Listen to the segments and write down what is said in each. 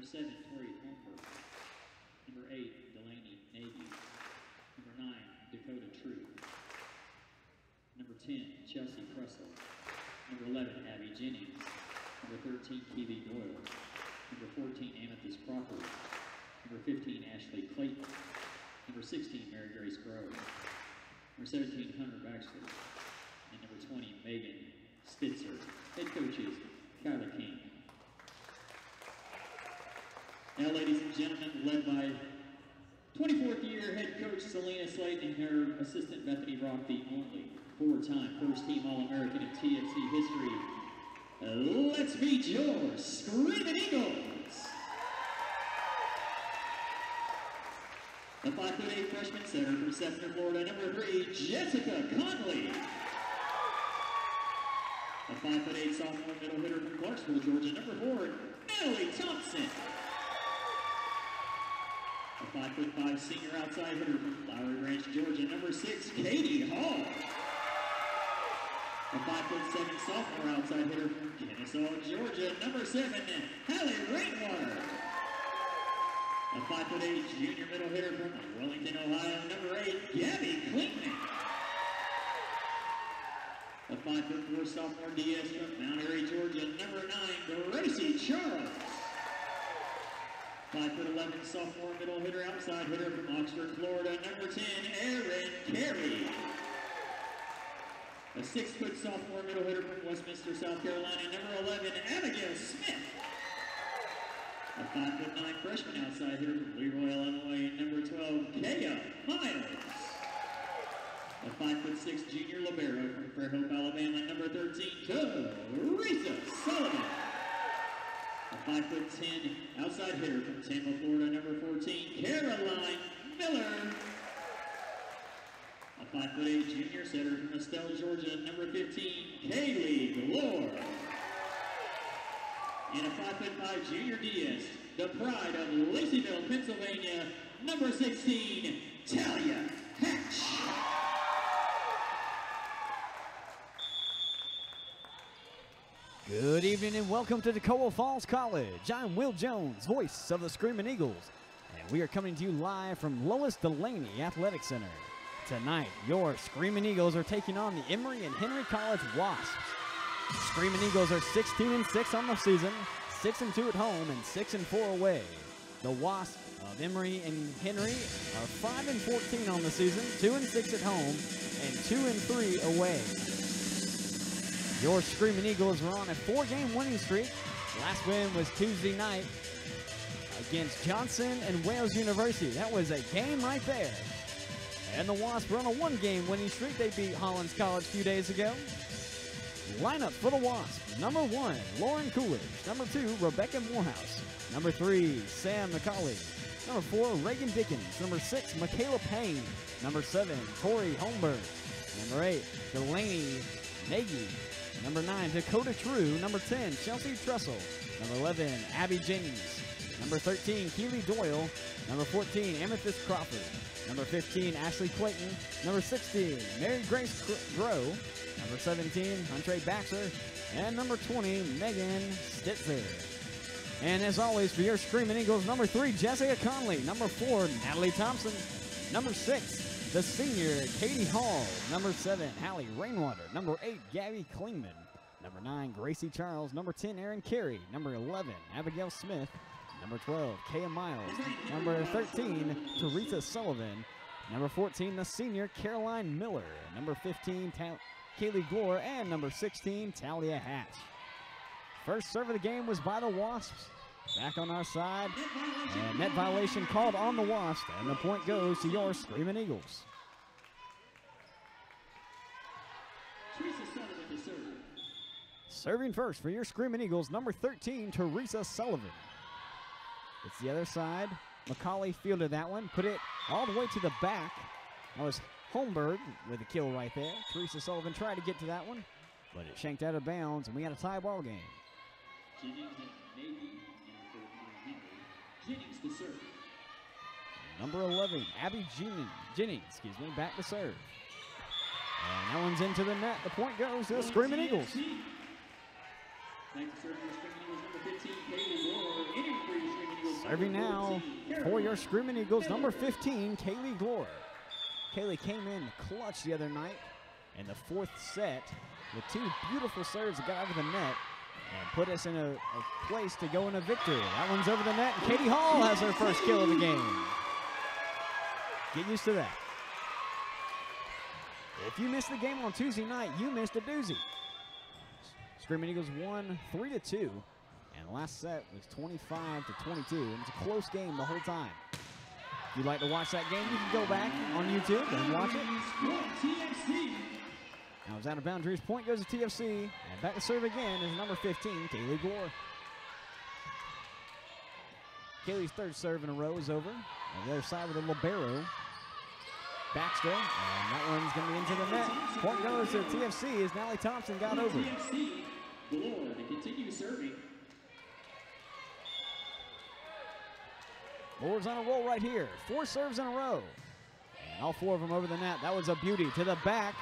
7, Tori Holmberg. Number 8, Delaney Nagy. Number 9, Dakota True. Number 10, Chelsea Kressel. Number 11, Abby Jennings. Number 13, Keely Doyle. Number 14, Amethyst Crawford. Number 15, Ashley Clayton. Number 16, Mary Grace Grove. Number 17, Hunter Baxter. And number 20, Megan Spitzer. Head coaches, Kyler King. Now, ladies and gentlemen, led by 24th year head coach Selena Slayton and her assistant Bethany Rock, the only four-time first-team All-American in TFC history. Let's meet your Screaming Eagles. The 5'8" freshman center from Sefner, Florida, number 3, Jessica Conley. The 5'8" sophomore middle hitter from Clarksville, Georgia, number 4, Nellie Thompson. A 5'5" senior outside hitter from Flowery Branch, Georgia, number 6, Katie Hall. A 5'7" sophomore outside hitter from Kennesaw, Georgia, number 7, Hallie Rainwater. A 5'8" junior middle hitter from Wellington, Ohio, number 8, Gabby Klingman. A 5'4" sophomore DS from Mount Airy, Georgia, number 9, Gracie Charles. 5'11" sophomore middle hitter, outside hitter from Oxford, Florida, number 10, Erin Carey. A 6' sophomore middle hitter from Westminster, South Carolina, number 11, Abigail Smith. A 5'9" freshman outside hitter from Leroy, Illinois, number 12, Kaya Miles. A 5'6" junior libero from Fairhope, Alabama, number 13, Teresa Sullivan. A 5'10" outside hitter from Tampa, Florida, number 14, Caroline Miller. A 5'8" junior setter from Estelle, Georgia, number 15, Kaylee Glore. And a 5'5" junior DS, the pride of Laceyville, Pennsylvania, number 16, Talia Hatch. Good evening and welcome to Toccoa Falls College. I'm Will Jones, voice of the Screaming Eagles, and we are coming to you live from Lois Delaney Athletic Center. Tonight, your Screaming Eagles are taking on the Emory and Henry College Wasps. Screaming Eagles are 16-6 on the season, 6-2 at home, and 6-4 away. The Wasps of Emory and Henry are 5-14 on the season, 2-6 at home, and 2-3 away. Your Screaming Eagles are on a 4-game winning streak. Last win was Tuesday night against Johnson and Wales University. That was a game right there. And the Wasps are on a 1-game winning streak. They beat Hollins College a few days ago. Lineup for the Wasps. Number 1, Lauren Coolidge. Number 2, Rebecca Morehouse. Number 3, Sam McCauley. Number 4, Reagan Dickens. Number 6, Michaela Payne. Number 7, Tori Holmberg. Number 8, Delaney Nagy. Number 9, Dakota True. Number 10, Chelsea Trussell. Number 11, Abby Jennings. Number 13, Keely Doyle. Number 14, Amethyst Crawford. Number 15, Ashley Clayton. Number 16, Mary Grace Grove. Number 17, Hunter Baxter. And number 20, Megan Stitzer. And as always, for your Screaming Eagles, number 3, Jessica Conley. Number 4, Natalie Thompson. Number 6, the senior, Katie Hall. Number 7, Hallie Rainwater. Number 8, Gabby Klingman. Number 9, Gracie Charles. Number 10, Erin Carey. Number 11, Abigail Smith. Number 12, Kaya Miles. Number 13, Teresa Sullivan. Number 14, the senior, Caroline Miller. Number 15, Kaylee Glore. And number 16, Talia Hatch. First serve of the game was by the Wasps. Back on our side. And net violation called on the Wasps. And the point goes to your Screaming Eagles. Teresa Sullivan to serve. Serving first for your Screaming Eagles, number 13, Teresa Sullivan. It's the other side. McCauley fielded that one, put it all the way to the back. That was Holmberg with a kill right there. Teresa Sullivan tried to get to that one, but it shanked out of bounds, and we got a tie ball game. Jennings and Nagy, and Henry. Jennings to serve. Number 11, Abby Jennings, back to serve. And that one's into the net. The point goes to the Screaming Eagles. Back to serve for the Screaming Eagles, number 15, Kaylee Glore. Entering for your Screaming Eagles, Serving now for your Screaming Eagles, number 15, Kaylee Glore. Kaylee came in clutch the other night in the fourth set with two beautiful serves that got over the net and put us in a place to go in a victory. That one's over the net, and Katie Hall has her first kill of the game. Get used to that. If you missed the game on Tuesday night, you missed a doozy. Screaming Eagles won 3-2, and the last set was 25-22. It was a close game the whole time. If you'd like to watch that game, you can go back on YouTube and watch it. TFC. Now it's out of boundaries. Point goes to TFC, and back to serve again is number 15, Kaylee Glore. Kaylee's third serve in a row is over. On the other side with a libero. Baxter, and that one's going to be into the net. Point goes to TFC as Natalie Thompson got over. TFC, Glore to continue serving. Glore's on a roll right here. 4 serves in a row. And all 4 of them over the net. That was a beauty to the back.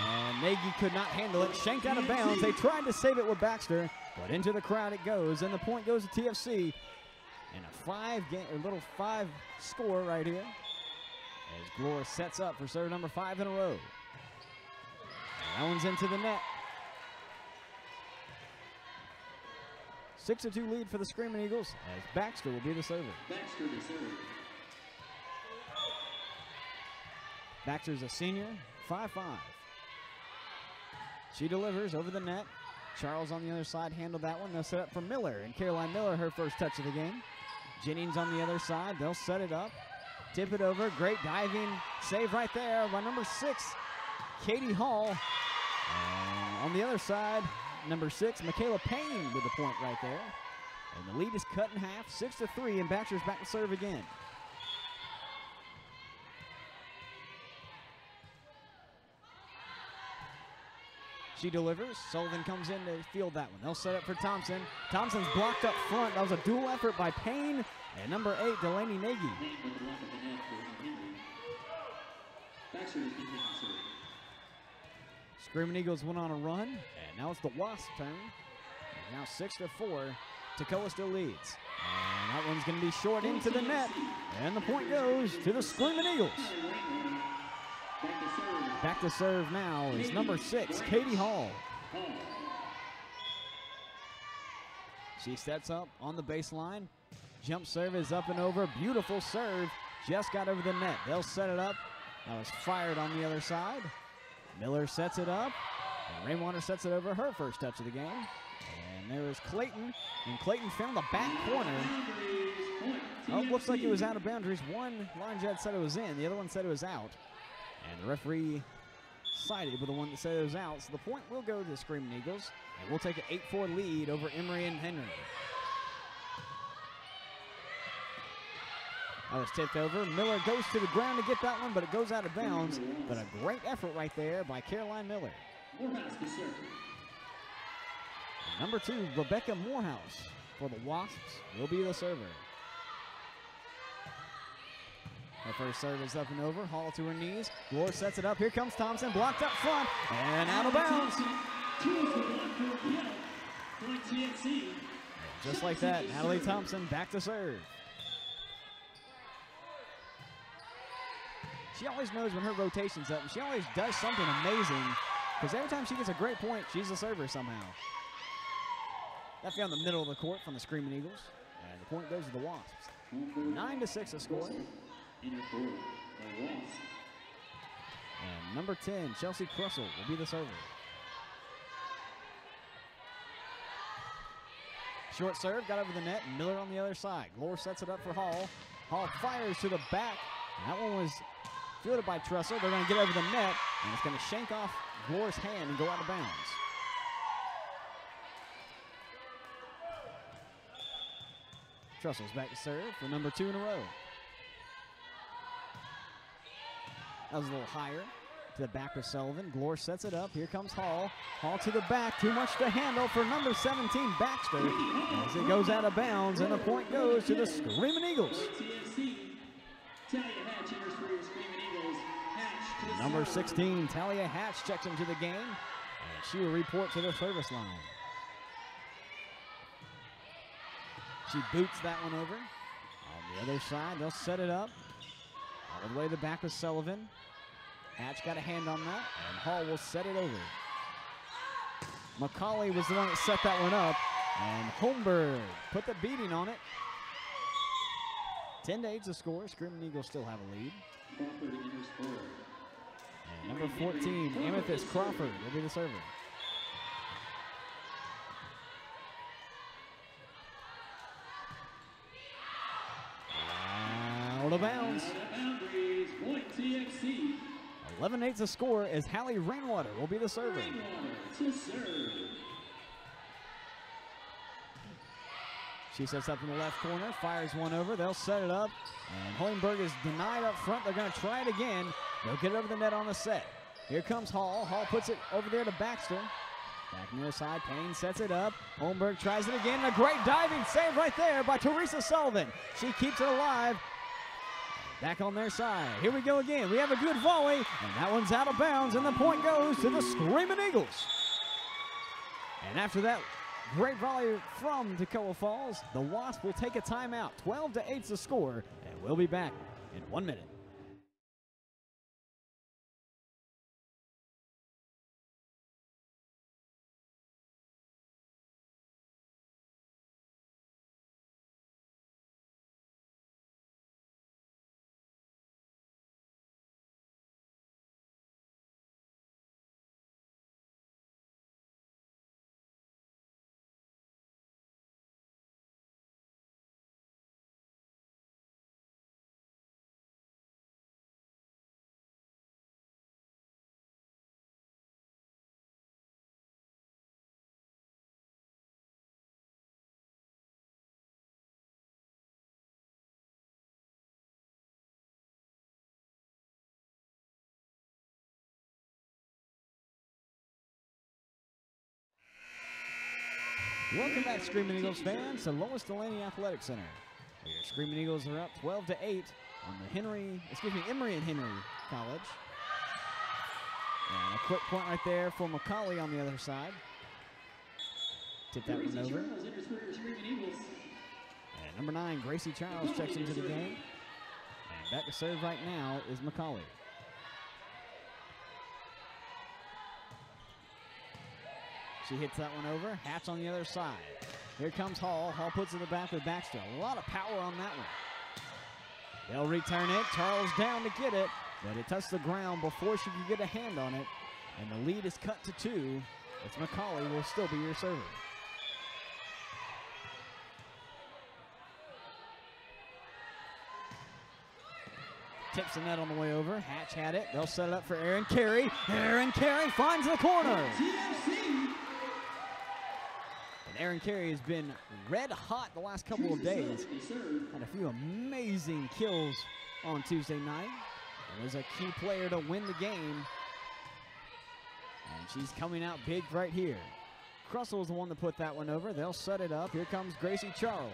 And Nagy could not handle it. Shanked out of bounds. They tried to save it with Baxter, but into the crowd it goes. And the point goes to TFC. And a little 5 score right here, as Glore sets up for serve number 5 in a row. And that one's into the net. 6-2 lead for the Screaming Eagles, as Baxter will be the server. Baxter to serve. Baxter's a senior, 5'5". She delivers over the net. Charles on the other side handled that one. They'll set up for Miller, and Caroline Miller, her first touch of the game. Jennings on the other side. They'll set it up. Tip it over. Great diving save right there by number 6, Katie Hall. And on the other side, number 6, Michaela Payne with the point right there. And the lead is cut in half, 6-3, and Baxter's back to serve again. She delivers. Sullivan comes in to field that one. They'll set up for Thompson. Thompson's blocked up front. That was a dual effort by Payne and number 8, Delaney Nagy. Screaming Eagles went on a run, and now it's the Wasps' turn. And now 6-4. Toccoa still leads. And that one's going to be short into the net. And the point goes to the Screaming Eagles. Back to serve now is number 6, Katie Hall. She steps up on the baseline. Jump serve is up and over. Beautiful serve. Just got over the net. They'll set it up. That was fired on the other side. Miller sets it up. And Rainwater sets it over, her first touch of the game. And there is Clayton. And Clayton found the back corner. Oh, looks like it was out of boundaries. One line judge said it was in. The other one said it was out. And the referee sided with the one that said it was out. So the point will go to the Screaming Eagles. And we'll take an 8-4 lead over Emory and Henry. That was tipped over. Miller goes to the ground to get that one, but it goes out of bounds. But a great effort right there by Caroline Miller. Number 2, Rebecca Morehouse for the Wasps will be the server. Her first serve is up and over. Hall to her knees. Glore sets it up. Here comes Thompson. Blocked up front and out of bounds. Just like that, Natalie Thompson back to serve. She always knows when her rotation's up, and she always does something amazing, because every time she gets a great point, she's a server somehow. That found the middle of the court from the Screaming Eagles, and the point goes to the Wasps. 9-6 a score. And number 10, Chelsea Crussell, will be the server. Short serve, got over the net, and Miller on the other side. Glore sets it up for Hall. Hall fires to the back, and that one was fielded by Trussell. They're going to get over the net, and it's going to shank off Glore's hand and go out of bounds. Trussell's back to serve for number 2 in a row. That was a little higher to the back of Sullivan. Glore sets it up. Here comes Hall. Hall to the back. Too much to handle for number 17, Baxter, as it goes out of bounds, and the point goes to the Screaming Eagles. Number 16, Talia Hatch, checks into the game, and she will report to the service line. She boots that one over. On the other side, they'll set it up. All the way to the back with Sullivan. Hatch got a hand on that, and Hall will set it over. McCauley was the one that set that one up, and Holmberg put the beating on it. 10-8 the score. Screaming Eagles still have a lead. Crawford enters score. And number 14, Amethyst Crawford, will be the server. Out of bounds. 11-8 the score as Hallie Rainwater will be the server. To serve. She sets up in the left corner, fires one over. They'll set it up, and Holenberg is denied up front. They're going to try it again. They'll get it over the net on the set. Here comes Hall. Hall puts it over there to Baxter. Back near side, Payne sets it up. Holenberg tries it again, and a great diving save right there by Teresa Sullivan. She keeps it alive. Back on their side. Here we go again. We have a good volley, and that one's out of bounds, and the point goes to the Screaming Eagles. And after that great volley from Toccoa Falls, the Wasps will take a timeout. 12-8 the score, and we'll be back in 1 minute. Welcome back, Screaming Eagles fans, to Lois Delaney Athletic Center. Your Screaming Eagles are up 12-8 on the Emory and Henry College. And a quick point right there for McCauley on the other side. Tip that one over. And number 9, Gracie Charles checks into the game. And back to serve right now is McCauley. She hits that one over. Hatch on the other side. Here comes Hall. Hall puts it in the back with Baxter. A lot of power on that one. They'll return it. Charles down to get it, but it touched the ground before she could get a hand on it. And the lead is cut to 2. It's McCauley will still be your server. Tips the net on the way over. Hatch had it. They'll set it up for Erin Carey. Erin Carey finds the corner. And Erin Carey has been red hot the last couple of days. Had a few amazing kills on Tuesday night. And was a key player to win the game. And she's coming out big right here. Crussell's the one that put that one over. They'll set it up. Here comes Gracie Charles.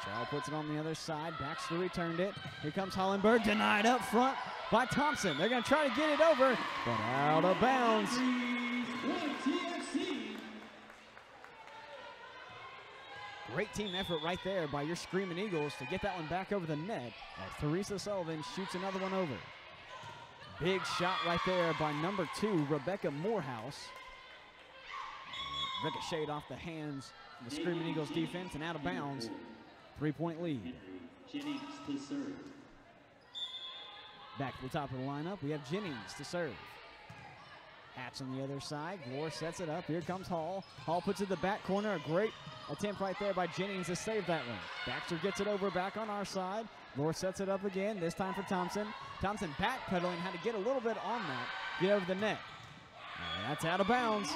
Charles puts it on the other side. Baxter returned it. Here comes Hollenberg. Denied up front by Thompson. They're going to try to get it over, but out of bounds. Great team effort right there by your Screaming Eagles to get that one back over the net as Teresa Sullivan shoots another one over. Big shot right there by number 2, Rebecca Morehouse. Ricocheted off the hands of the Screaming Eagles defense and out of bounds. 3-point lead. Jennings to serve. Back to the top of the lineup, we have Jennings to serve. Hatch on the other side. Glore sets it up. Here comes Hall. Hall puts it in the back corner. A great attempt right there by Jennings to save that one. Baxter gets it over back on our side. Glore sets it up again, this time for Thompson. Thompson backpedaling, had to get a little bit on that. Get over the net. And that's out of bounds.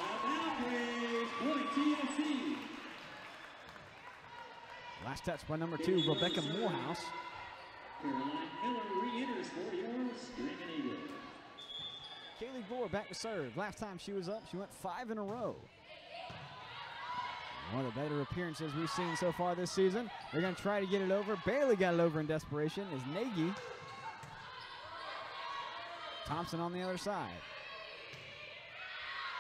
Last touch by number 2, Rebecca Morehouse. Caroline Miller re-enters for your Screaming Eagles. Kaylee Glore back to serve. Last time she was up, she went 5 in a row. One of the better appearances we've seen so far this season. They're going to try to get it over. Barely got it over in desperation is Nagy. Thompson on the other side.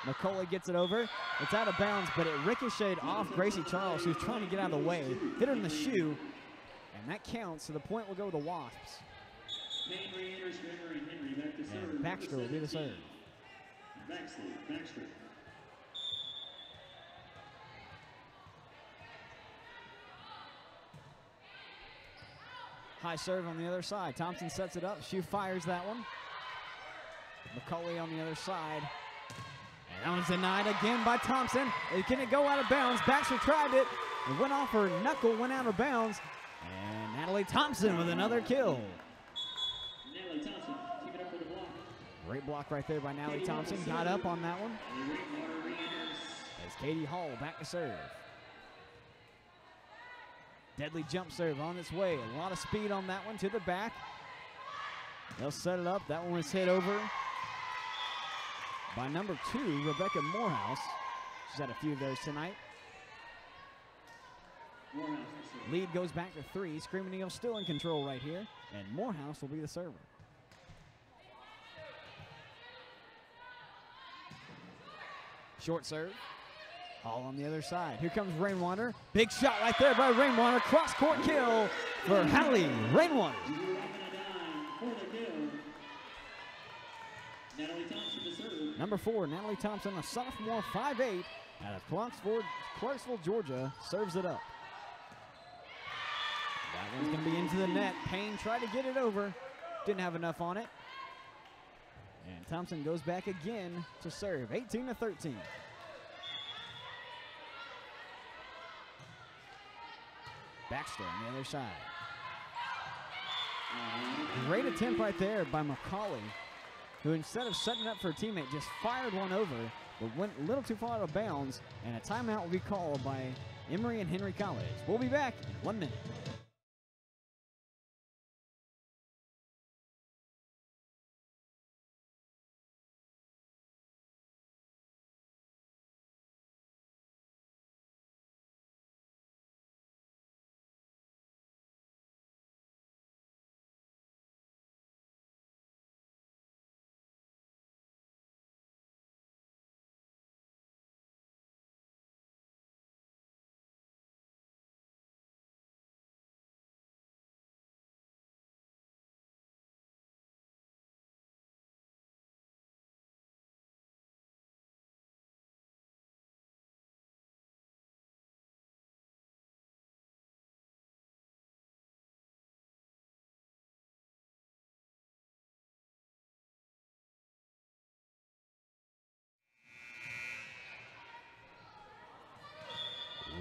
McCauley gets it over. It's out of bounds, but it ricocheted off Gracie Charles, who's trying to get out of the way. Hit her in the shoe, and that counts, so the point will go to the Wasps. And Baxter will be the serve. Baxter. High serve on the other side. Thompson sets it up. She fires that one. McCauley on the other side. And that one's denied again by Thompson. Can it go out of bounds? Baxter tried it. It went off her knuckle, went out of bounds. And Natalie Thompson with another kill. Natalie Thompson, keep it up for the block. Great block right there by Natalie Thompson. Got up on that one. As Katie Hall back to serve. Deadly jump serve on its way. A lot of speed on that one to the back. They'll set it up. That one was hit over by number 2, Rebecca Morehouse. She's had a few of those tonight. Lead goes back to 3. Screaming Eagles still in control right here. And Morehouse will be the server. Short serve. Hall on the other side. Here comes Rainwater. Big shot right there by Rainwater. Cross-court kill for Hallie Rainwater. Number 4, Natalie Thompson, a sophomore, 5'8", out of Clarksville, Georgia, serves it up. That one's going to be into the net. Payne tried to get it over. Didn't have enough on it. And Thompson goes back again to serve. 18-13. Baxter on the other side. Great attempt right there by McCauley, who instead of setting up for a teammate just fired one over, but went a little too far out of bounds, and a timeout will be called by Emory and Henry College. We'll be back in 1 minute.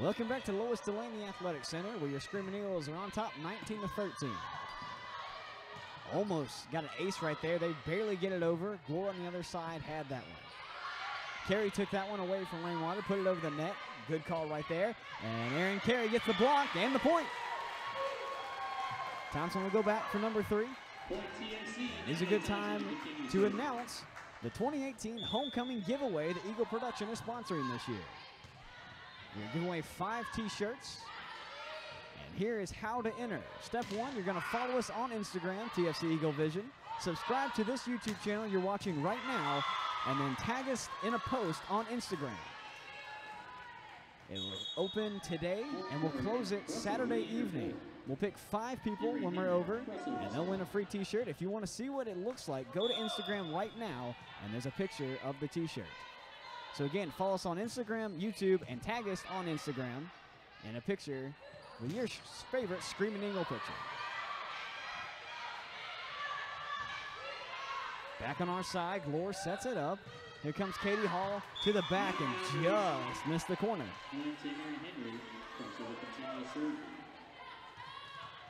Welcome back to Lois Delaney Athletic Center, where your Screaming Eagles are on top 19-13. Almost got an ace right there. They barely get it over. Gloria on the other side had that one. Carey took that one away from Rainwater, put it over the net. Good call right there. And Aaron Carey gets the block and the point. Thompson will go back for number 3. It is a good time to announce the 2018 Homecoming Giveaway that Eagle Production is sponsoring this year. We're giving away 5 t-shirts. And here is how to enter. Step 1, you're going to follow us on Instagram, TFC Eagle Vision. Subscribe to this YouTube channel you're watching right now, and then tag us in a post on Instagram. It will open today, and we'll close it Saturday evening. We'll pick 5 people when we're over, and they'll win a free t-shirt. If you want to see what it looks like, go to Instagram right now, and there's a picture of the t-shirt. So again, follow us on Instagram, YouTube, and tag us on Instagram in a picture with your favorite Screaming Eagle picture. Back on our side, Glore sets it up. Here comes Katie Hall to the back and just missed the corner.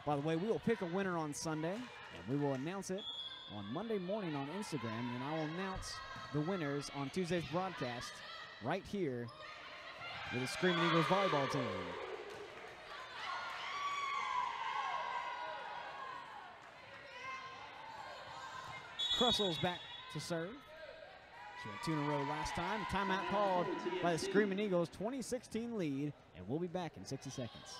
By the way, we will pick a winner on Sunday, and we will announce it on Monday morning on Instagram, and I will announce the winners on Tuesday's broadcast right here with the Screaming Eagles volleyball team. Krussel's back to serve. She had 2 in a row last time. Timeout called by the Screaming Eagles, 2016 lead, and we'll be back in 60 seconds.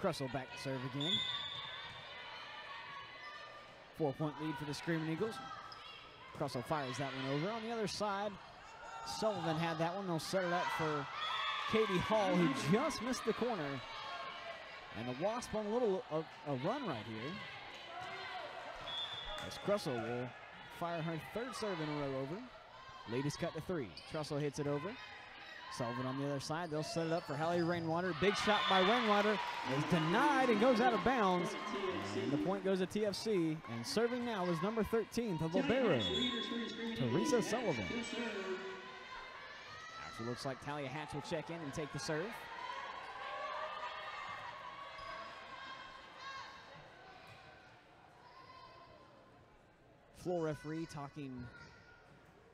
Cressel back to serve again. 4-point lead for the Screaming Eagles. Cressel fires that one over. On the other side, Sullivan had that one. They'll set it up for Katie Hall, who just missed the corner. And the Wasp on a little a run right here. As Cressel will fire her third serve in a row over. Lead is cut to 3. Cressel hits it over. Sullivan on the other side. They'll set it up for Hallie Rainwater. Big shot by Rainwater is denied and goes out of bounds. And the point goes to TFC. And serving now is number 13, the Libero, Teresa Sullivan. Actually looks like Talia Hatch will check in and take the serve. Floor referee talking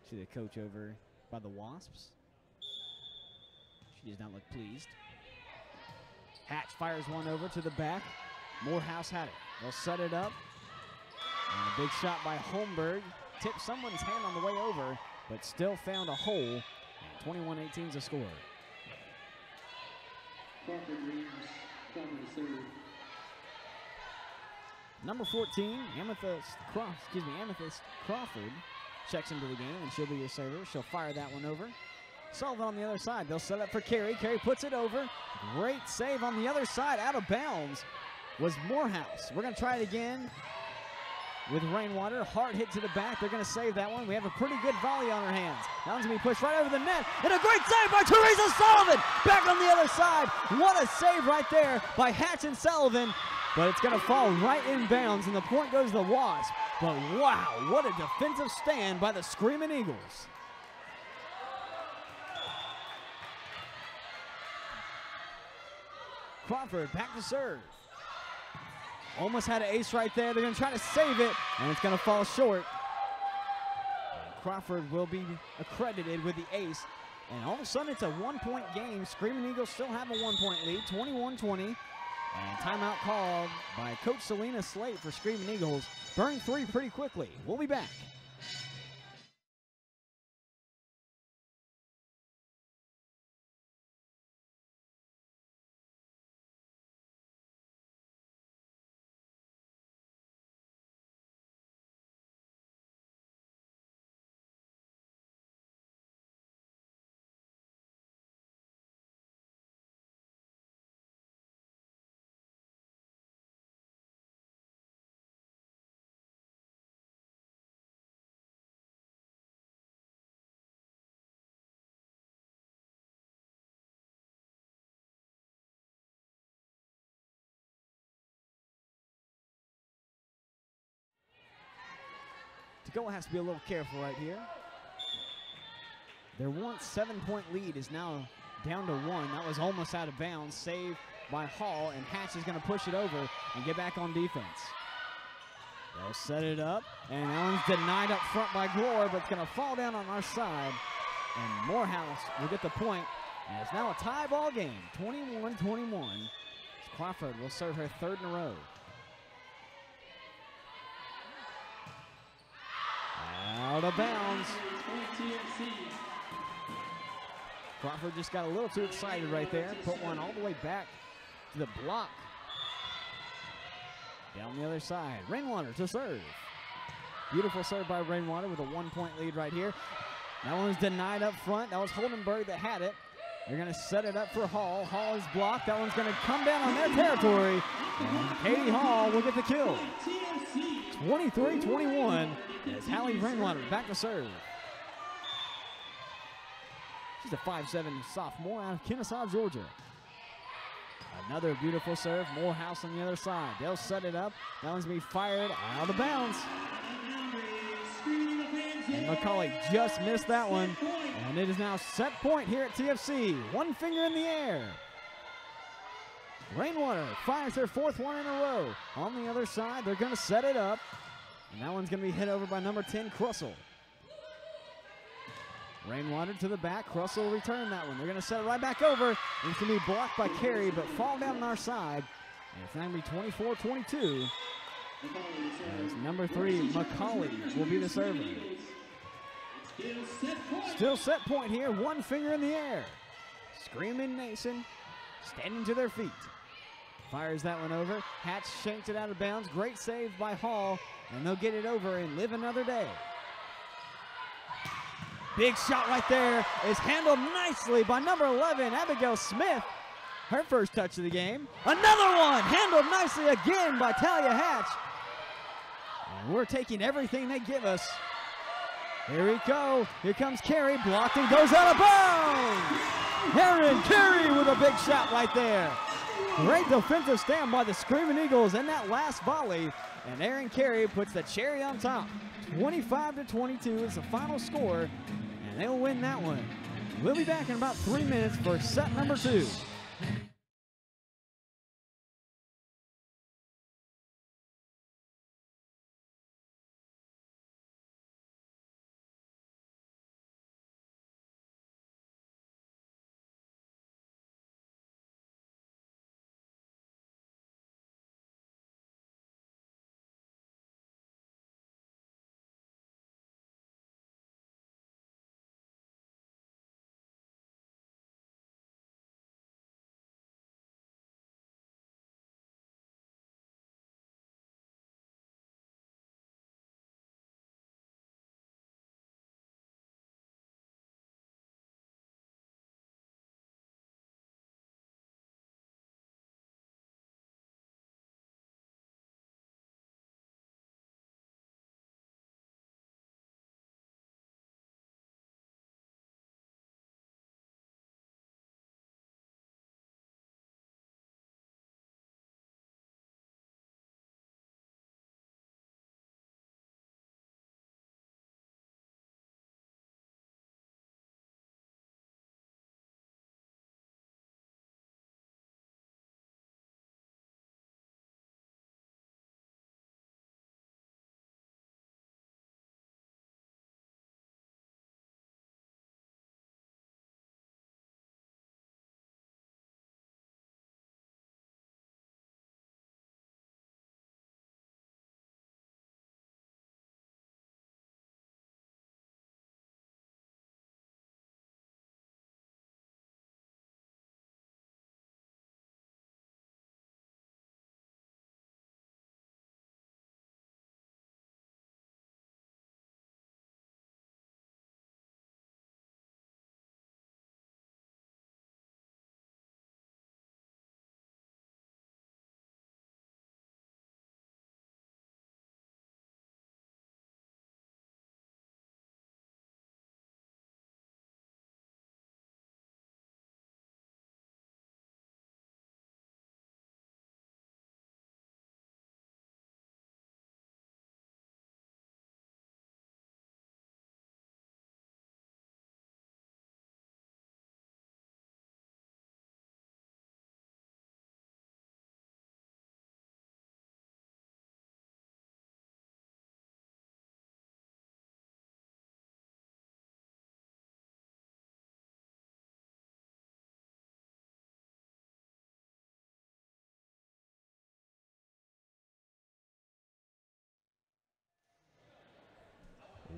to the coach over by the Wasps. She does not look pleased. Hatch fires one over to the back. Morehouse had it. They'll set it up. And a big shot by Holmberg. Tipped someone's hand on the way over, but still found a hole. And 21-18 is the score. Number 14, Amethyst Crawford checks into the game, and she'll be your server. She'll fire that one over. Sullivan on the other side. They'll set up for Carey. Carey puts it over. Great save on the other side. Out of bounds was Morehouse. We're going to try it again with Rainwater. Hard hit to the back. They're going to save that one. We have a pretty good volley on our hands. That one's going to be pushed right over the net. And a great save by Teresa Sullivan. Back on the other side. What a save right there by Hatch and Sullivan. But it's going to fall right in bounds, and the point goes to the Wasp. But wow, what a defensive stand by the Screaming Eagles. Crawford back to serve. Almost had an ace right there. They're going to try to save it, and it's going to fall short. And Crawford will be accredited with the ace. And all of a sudden, it's a one-point game. Screaming Eagles still have a one-point lead, 21-20. And timeout called by Coach Selena Slate for Screaming Eagles. Burn 3 pretty quickly. We'll be back. Tagoa has to be a little careful right here. Their once 7-point lead is now down to 1. That was almost out of bounds. Saved by Hall, and Hatch is going to push it over and get back on defense. They'll set it up, and that one's denied up front by Glore, but it's going to fall down on our side. And Morehouse will get the point, and it's now a tie ball game, 21-21. Crawford will serve her third in a row. Out of bounds. Crawford just got a little too excited right there. Put one all the way back to the block. Down the other side. Rainwater to serve. Beautiful serve by Rainwater with a 1-point lead right here. That one was denied up front. That was Holdenberg that had it. They're going to set it up for Hall. Hall is blocked. That one's going to come down on their territory. And Katie Hall will get the kill. 23-21 as Hallie Rainwater back to serve. She's a 5'7" sophomore out of Kennesaw, Georgia. Another beautiful serve. Morehouse on the other side. They'll set it up. That one's going to be fired out of bounds. And McCauley just missed that one. And it is now set point here at TFC. One finger in the air. Rainwater fires their fourth one in a row. On the other side, they're going to set it up. And that one's going to be hit over by number 10, Crussell. Rainwater to the back. Crussell will return that one. They're going to set it right back over. And it's going to be blocked by Carey, but fall down on our side. And it's now going to be 24-22. As number 3, McCauley, will be the server. Still set point here. One finger in the air. Screaming Nation standing to their feet. fires that one over. Hatch shanked it out of bounds. Great save by Hall, and they'll get it over and live another day. Big shot right there is handled nicely by number 11, Abigail Smith. Her first touch of the game. Another one handled nicely again by Talia Hatch. And we're taking everything they give us. Here we go. Here comes Carey. Blocked and goes out of bounds. Erin Carey with a big shot right there. Great defensive stand by the Screaming Eagles in that last volley. And Erin Carey puts the cherry on top. 25-22 is the final score. And they'll win that one. We'll be back in about 3 minutes for set number 2.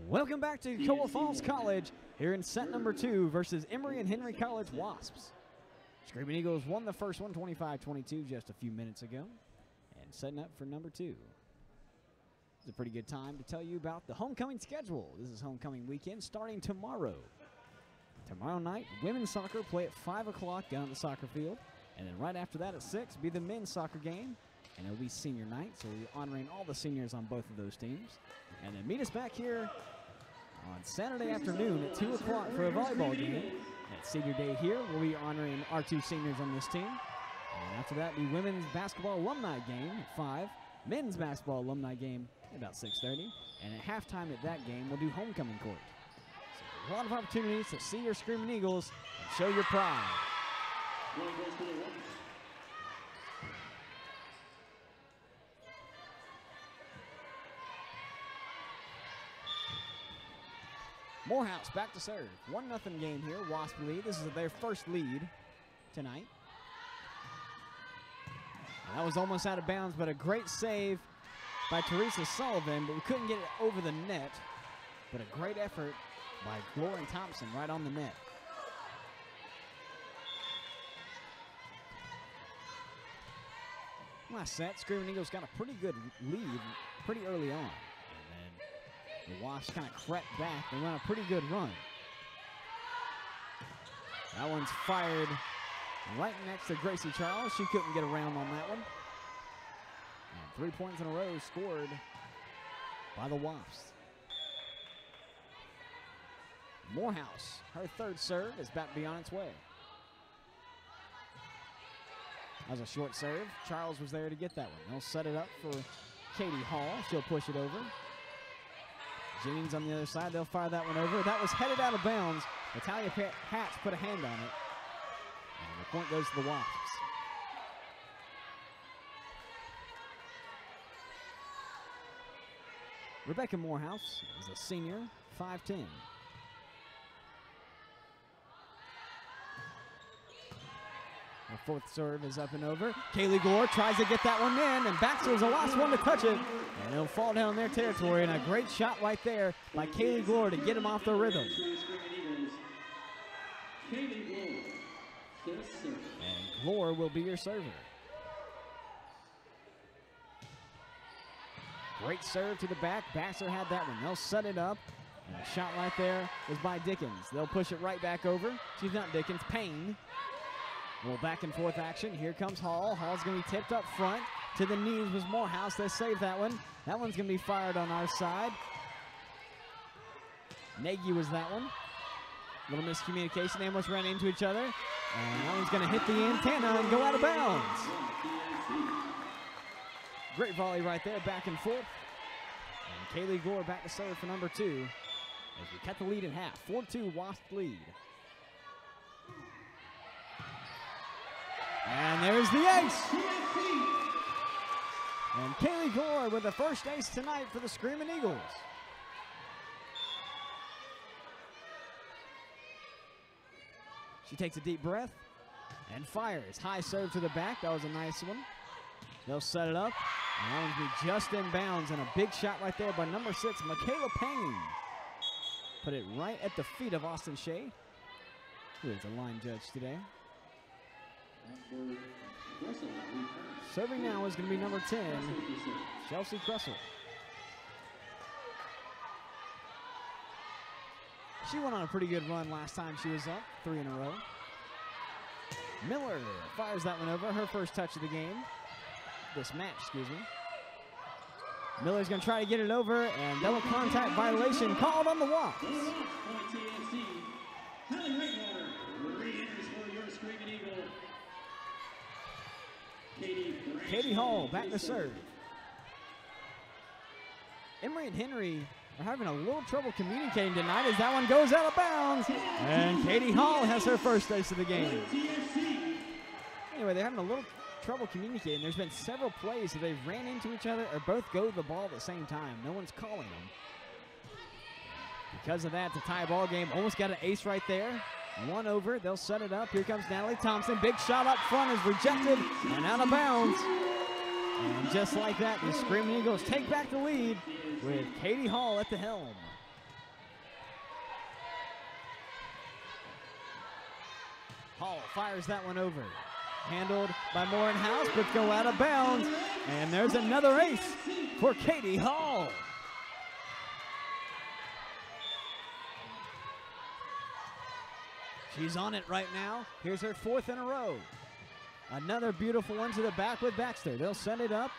Welcome back to Coa Falls College here in set number 2 versus Emory and Henry College Wasps. Screaming Eagles won the first one 25-22 just a few minutes ago. And setting up for number 2. It's a pretty good time to tell you about the homecoming schedule. This is homecoming weekend starting tomorrow. Tomorrow night, women's soccer play at 5 o'clock down at the soccer field. And then right after that at 6 be the men's soccer game. And it'll be senior night, so we'll be honoring all the seniors on both of those teams. And then meet us back here on Saturday afternoon at 2 o'clock for a volleyball game. At senior day here, we'll be honoring our 2 seniors on this team. And after that, the women's basketball alumni game at 5. Men's basketball alumni game at about 6:30. And at halftime at that game, we'll do homecoming court. So a lot of opportunities to see your Screaming Eagles and show your pride. Morehouse back to serve. 1-0 game here. Wasp lead. This is their first lead tonight. And that was almost out of bounds, but a great save by Teresa Sullivan, but we couldn't get it over the net. But a great effort by Lauren Thompson right on the net. Last set, Screaming Eagles got a pretty good lead pretty early on. And then the Wasps kind of crept back and went a pretty good run. That one's fired right next to Gracie Charles. She couldn't get around on that one. And 3 points in a row scored by the Wasps. Morehouse, her third serve, is about to be on its way. That was a short serve. Charles was there to get that one. They'll set it up for Katie Hall. She'll push it over. Jennings on the other side. They'll fire that one over. That was headed out of bounds. Natalia Hatch put a hand on it. And the point goes to the Wasps. Rebecca Morehouse is a senior, 5'10". Her fourth serve is up and over. Kaylee Gore tries to get that one in, and Baxter is the last one to touch it. And it'll fall down their territory, and a great shot right there by Kaylee Gore to get him off the rhythm. And Gore will be your server. Great serve to the back. Baxter had that one. They'll set it up. And the shot right there was by Dickens. They'll push it right back over. She's not Dickens, Payne. A little back and forth action. Here comes Hall. Hall's going to be tipped up front. To the knees was Morehouse. They saved that one. That one's going to be fired on our side. Nagy was that one. A little miscommunication. They almost ran into each other. And that one's going to hit the antenna and go out of bounds. Great volley right there, back and forth. And Kaylee Gore back to serve for number 2 as we cut the lead in half. 4-2 Wasp lead. And there's the ace. And Kaylee Gore with the first ace tonight for the Screaming Eagles. She takes a deep breath and fires. High serve to the back. That was a nice one. They'll set it up. And that one's be just in bounds. And a big shot right there by number 6, Michaela Payne. Put it right at the feet of Austin Shea, who is the line judge today. Serving now is going to be number 10, Chelsea Kressel. She went on a pretty good run last time she was up, 3 in a row. Miller fires that one over, her first touch of the game. This match, excuse me. Miller's going to try to get it over, and double contact violation called on the Wasps. Katie Hall back to serve. Emory and Henry are having a little trouble communicating tonight as that one goes out of bounds. And Katie Hall has her first ace of the game. Anyway, they're having a little trouble communicating. There's been several plays that they've ran into each other or both go to the ball at the same time. No one's calling them. Because of that, it's a tie ball game. Almost got an ace right there. One over. They'll set it up. Here comes Natalie Thompson. Big shot up front is rejected and out of bounds. And just like that, the Screaming Eagles take back the lead with Katie Hall at the helm. Hall fires that one over. Handled by Morehouse, but go out of bounds. And there's another ace for Katie Hall. She's on it right now. Here's her 4th in a row. Another beautiful one to the back with Baxter. They'll send it up.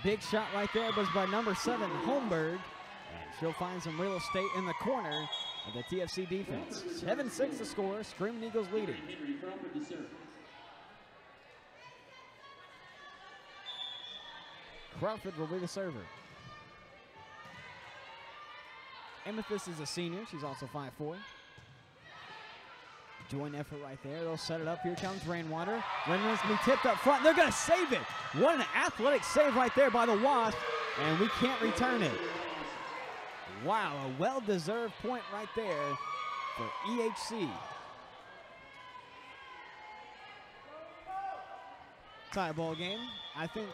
Big shot right there was by number 7, Holmberg. And she'll find some real estate in the corner of the TFC defense. 7-6 the score. Screaming Eagles leading. Crawford will be the server. Amethyst is a senior. She's also 5'4". Joint effort right there. They'll set it up. Here comes Rainwater. Rainwater's going to be tipped up front. They're going to save it. What an athletic save right there by the Wasps. And we can't return it. Wow, a well-deserved point right there for EHC. Tie ball game. I think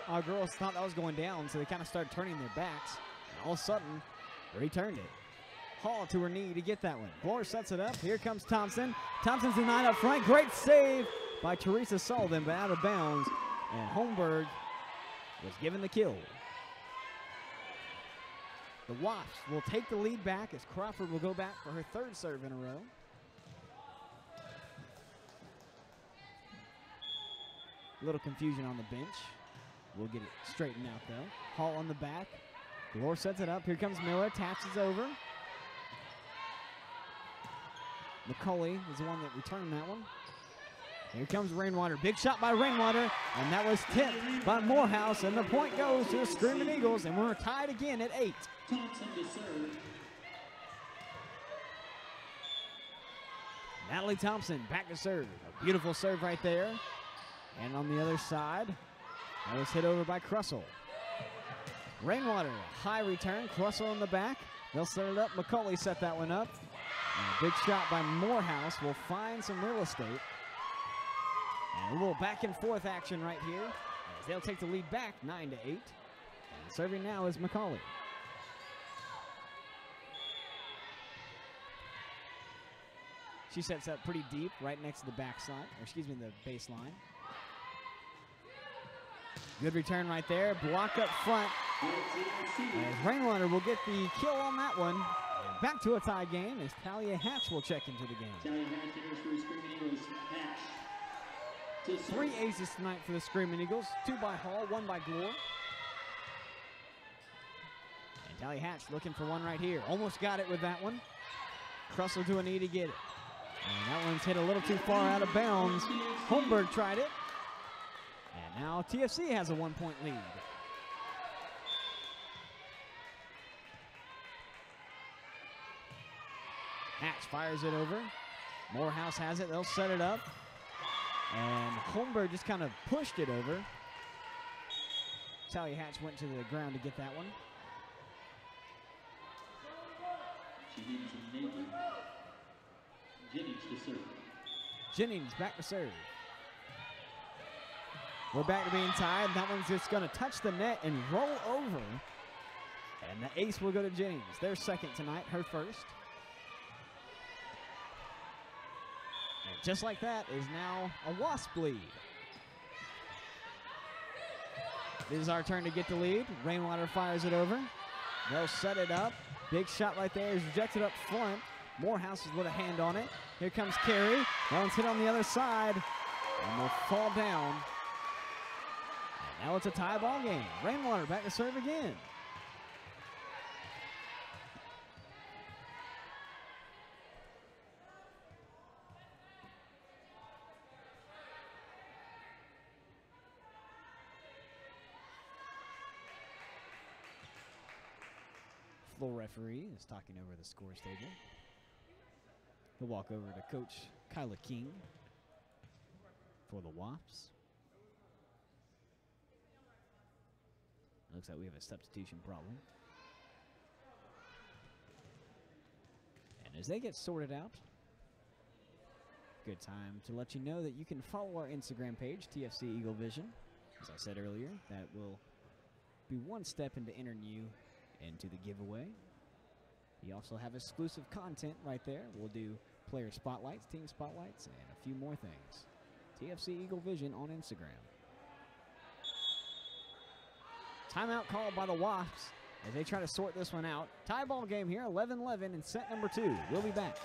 our girls thought that was going down, so they kind of started turning their backs. And all of a sudden, returned it. Hall to her knee to get that one. Gore sets it up. Here comes Thompson. Thompson's denied up front. Great save by Teresa Sullivan, but out of bounds. And Holmberg was given the kill. The Wasps will take the lead back as Crawford will go back for her third serve in a row. A little confusion on the bench. We'll get it straightened out, though. Hall on the back. Glore sets it up. Here comes Miller. Taps is over. McCauley is the one that returned that one. Here comes Rainwater. Big shot by Rainwater, and that was tipped by Morehouse, and the point goes to the Screaming Eagles, and we're tied again at 8. Thompson to serve. Natalie Thompson back to serve. A beautiful serve right there. And on the other side, that was hit over by Crussell. Rainwater, high return. Crussell in the back. They'll set it up. McCauley set that one up. And a big shot by Morehouse will find some real estate. And a little back and forth action right here as they'll take the lead back 9-8. And serving now is McCauley. She sets up pretty deep right next to the backside, or excuse me, the baseline. Good return right there. Block up front. As Rainwater will get the kill on that one. And back to a tie game as Talia Hatch will check into the game. Talia Hatch enters for the Screaming Eagles. Hatch to serve. 3 aces tonight for the Screaming Eagles. 2 by Hall, 1 by Glore. And Talia Hatch looking for one right here. Almost got it with that one. Crussell to a knee to get it. And that one's hit a little too far out of bounds. Holmberg tried it. And now TFC has a 1-point lead. Hatch fires it over. Morehouse has it. They'll set it up. And Holmberg just kind of pushed it over. Talia Hatch went to the ground to get that one. Jennings to serve. Jennings back to serve. We're back to being tied. That one's just going to touch the net and roll over. And the ace will go to Jennings. Their second tonight, her first. And just like that is now a Wasp lead. This is our turn to get the lead. Rainwater fires it over. They'll set it up. Big shot right there is rejected up front. Morehouse has put a hand on it. Here comes Carey. That one's hit on the other side. And will fall down. And now it's a tie ball game. Rainwater back to serve again. Floor referee is talking over the scores table. He'll walk over to Coach Kyla King for the Wasps. Looks like we have a substitution problem. And as they get sorted out, good time to let you know that you can follow our Instagram page, TFC Eagle Vision. As I said earlier, that will be one step into entering you into the giveaway. You also have exclusive content right there. We'll do player spotlights, team spotlights, and a few more things. TFC Eagle Vision on Instagram. Timeout called by the Wasps as they try to sort this one out. Tie ball game here, 11-11 in set number 2. We'll be back.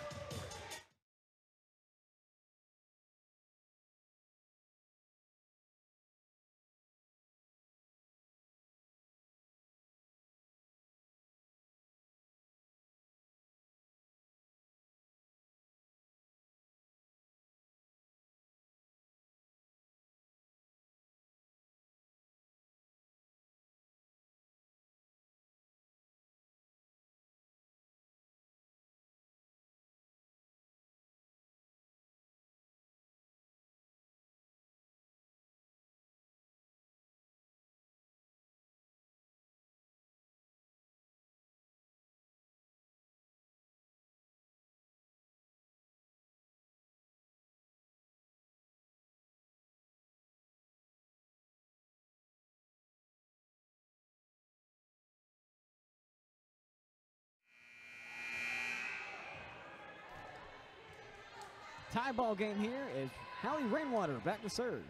Tie ball game here is Hallie Rainwater back to serve.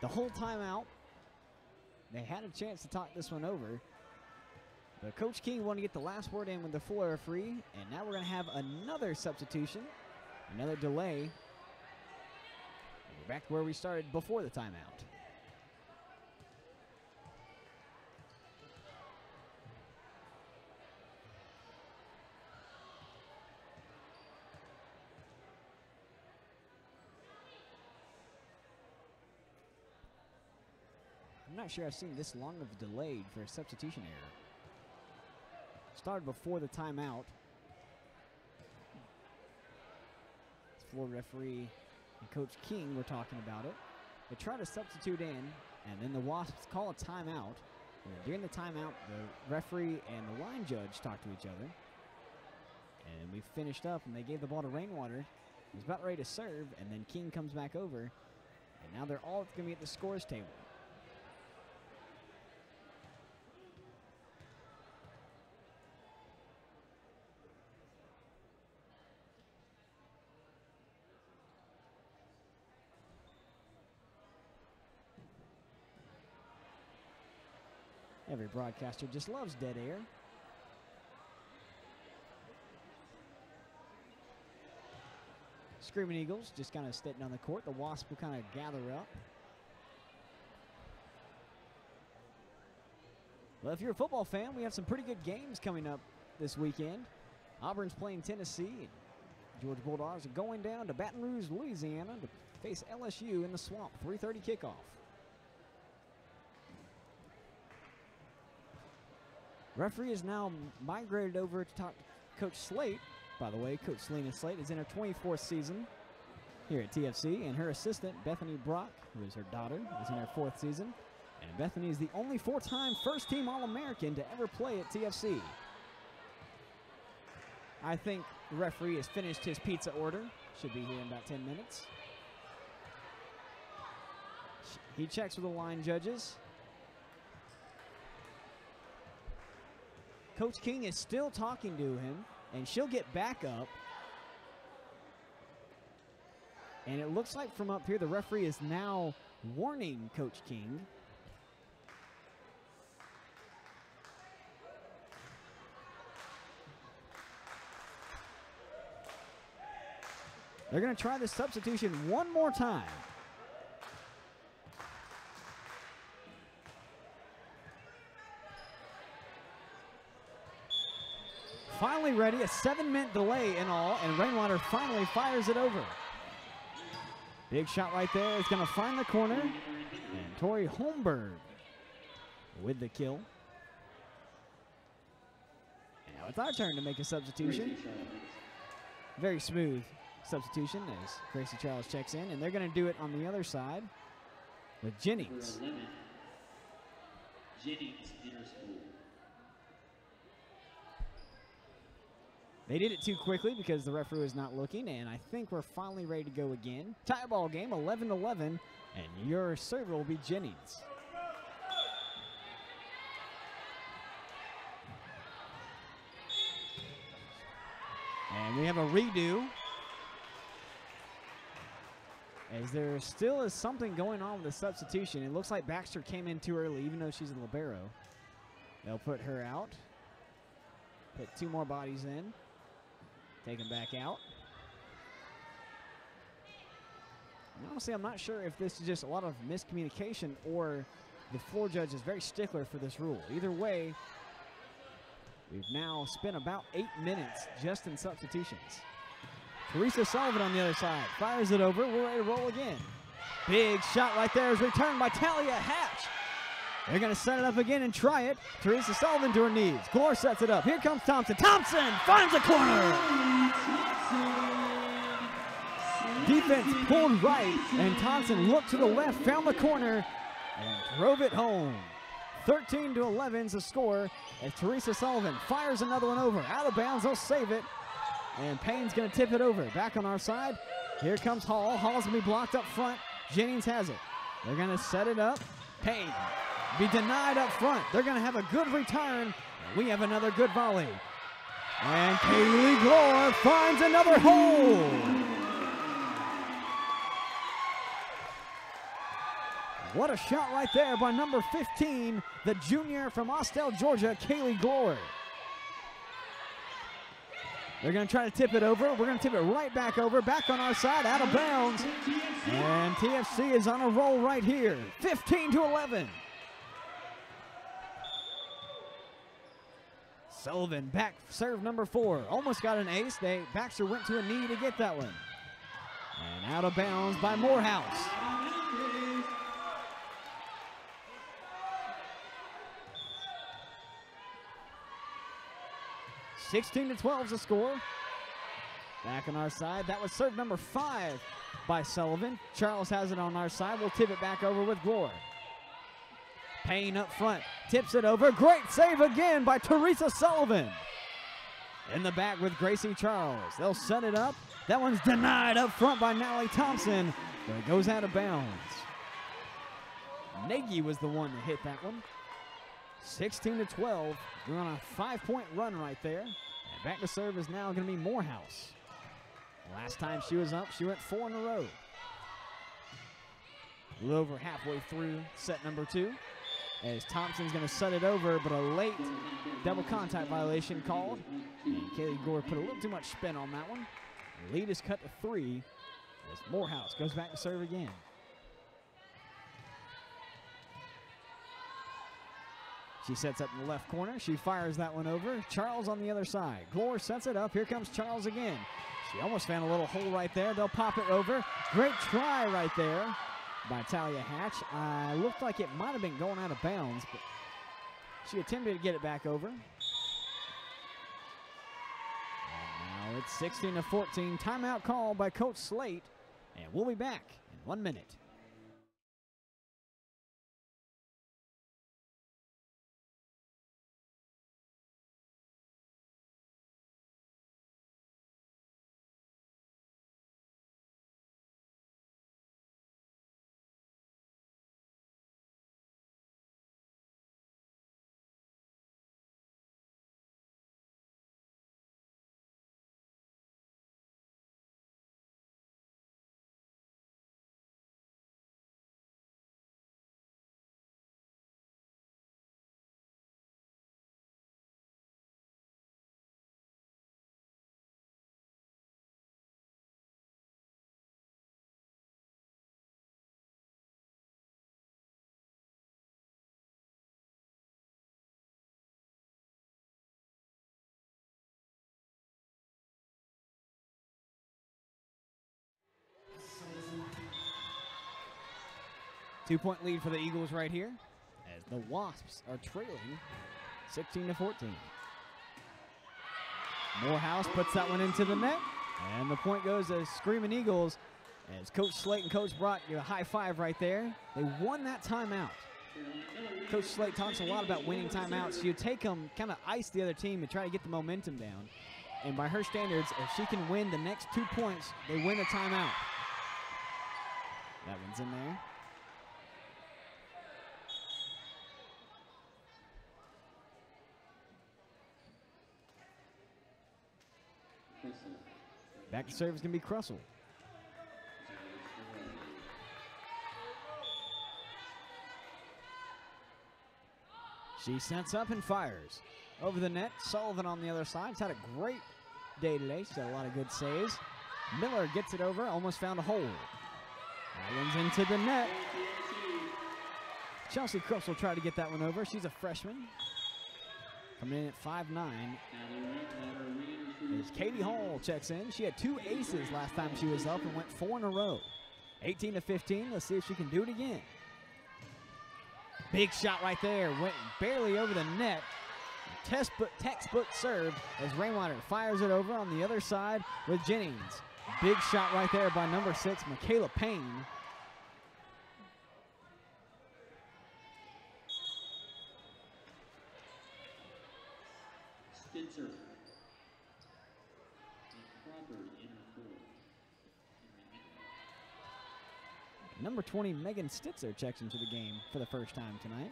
the whole timeout. They had a chance to talk this one over. But Coach King wanted to get the last word in with the full referee, and now we're going to have another substitution, another delay. We're back to where we started before the timeout. I'm not sure I've seen this long of a delay for a substitution error. Started before the timeout. Floor referee and Coach King were talking about it. They try to substitute in, and then the Wasps call a timeout. And during the timeout, the referee and the line judge talked to each other. And we finished up, and they gave the ball to Rainwater. He was about ready to serve, and then King comes back over. And now they're all going to be at the scores table. Every broadcaster just loves dead air. Screaming Eagles just kind of sitting on the court. The Wasps will kind of gather up. Well, if you're a football fan, we have some pretty good games coming up this weekend. Auburn's playing Tennessee. And Georgia Bulldogs are going down to Baton Rouge, Louisiana to face LSU in the Swamp. 3:30 kickoff. Referee is now migrated over to talk to Coach Slate. By the way, Coach Selena Slate is in her 24th season here at TFC, and her assistant, Bethany Brock, who is her daughter, is in her 4th season. And Bethany is the only 4-time first-team All-American to ever play at TFC. I think the referee has finished his pizza order. Should be here in about 10 minutes. He checks with the line judges. Coach King is still talking to him, and she'll get back up. And it looks like from up here, the referee is now warning Coach King. They're going to try the substitution one more time. Finally ready, a 7-minute delay in all, and Rainwater finally fires it over. Big shot right there. It's going to find the corner, and Tori Holmberg with the kill. And now it's our turn to make a substitution. Very smooth substitution as Gracie Charles checks in, and they're going to do it on the other side with Jennings. Jennings enters school. They did it too quickly because the referee was not looking, and I think we're finally ready to go again. Tie ball game, 11-11, and your server will be Jennings. And we have a redo, as there still is something going on with the substitution. It looks like Baxter came in too early, even though she's a libero. They'll put her out, put 2 more bodies in. Take him back out. And honestly, I'm not sure if this is just a lot of miscommunication or the floor judge is very stickler for this rule. Either way, we've now spent about 8 minutes just in substitutions. Teresa Sullivan on the other side fires it over. We're ready to roll again. Big shot right there is returned by Talia Hatch. They're going to set it up again and try it. Teresa Sullivan to her knees. Glore sets it up. Here comes Thompson. Thompson finds a corner. Defense pulled right, and Thompson looked to the left, found the corner, and drove it home. 13-11 is the score as Teresa Sullivan fires another one over. Out of bounds, they'll save it. And Payne's going to tip it over. Back on our side, here comes Hall. Hall's going to be blocked up front. Jennings has it. They're going to set it up. Payne be denied up front. They're going to have a good return. We have another good volley. And Kaylee Glore finds another hole. What a shot right there by number 15, the junior from Austell, Georgia, Kaylee Glore. They're going to try to tip it over. We're going to tip it right back over, back on our side, out of bounds. And TFC is on a roll right here, 15-11. Sullivan back serve number 4. Almost got an ace. Baxter went to a knee to get that one. And out of bounds by Morehouse. (16-12) is the score. Back on our side. That was serve number 5 by Sullivan. Charles has it on our side. We'll tip it back over with Glore. Payne up front, tips it over. Great save again by Teresa Sullivan. In the back with Gracie Charles. They'll set it up. That one's denied up front by Natalie Thompson, but it goes out of bounds. Nagy was the one that hit that one. 16-12. We're on a 5-point run right there. And back to serve is now going to be Morehouse. Last time she was up, she went 4 in a row. A little over halfway through set number 2. As Thompson's going to set it over, but a late double contact violation called. And Kaylee Glore put a little too much spin on that one. The lead is cut to 3 as Morehouse goes back to serve again. She sets up in the left corner. She fires that one over. Charles on the other side. Glore sets it up. Here comes Charles again. She almost found a little hole right there. They'll pop it over. Great try right there by Talia Hatch. Looked like it might have been going out of bounds, but she attempted to get it back over. And now it's 16-14. Timeout call by Coach Slate, and we'll be back in 1 minute. Two-point lead for the Eagles right here as the Wasps are trailing 16-14. Morehouse puts that one into the net, and the point goes to Screaming Eagles as Coach Slate and Coach Brock give a high five right there. They won that timeout. Coach Slate talks a lot about winning timeouts. You take them, kind of ice the other team and try to get the momentum down. And by her standards, if she can win the next 2 points, they win the timeout. That one's in there. Back to serve is going to be Crussell. She sets up and fires. Over the net, Sullivan on the other side. She's had a great day today. She's had a lot of good saves. Miller gets it over, almost found a hole. That one's into the net. Chelsea Crussell tried to get that one over. She's a freshman. Coming in at 5'9". As Katie Hall checks in. She had 2 aces last time she was up and went 4 in a row. 18-15. Let's see if she can do it again. Big shot right there. Went barely over the net. Textbook serve as Rainwater fires it over on the other side with Jennings. Big shot right there by number 6, Michaela Payne. Spitzer. Number 20, Megan Stitzer checks into the game for the first time tonight.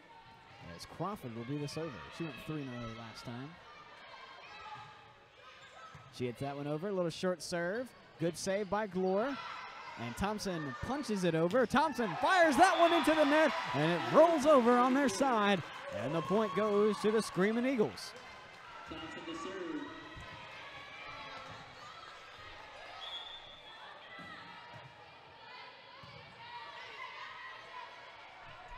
As Crawford will be the server. She went 3 in a row last time. She hits that one over. A little short serve. Good save by Glore. and Thompson punches it over. Thompson fires that one into the net, and it rolls over on their side, and the point goes to the Screaming Eagles. Thompson to serve.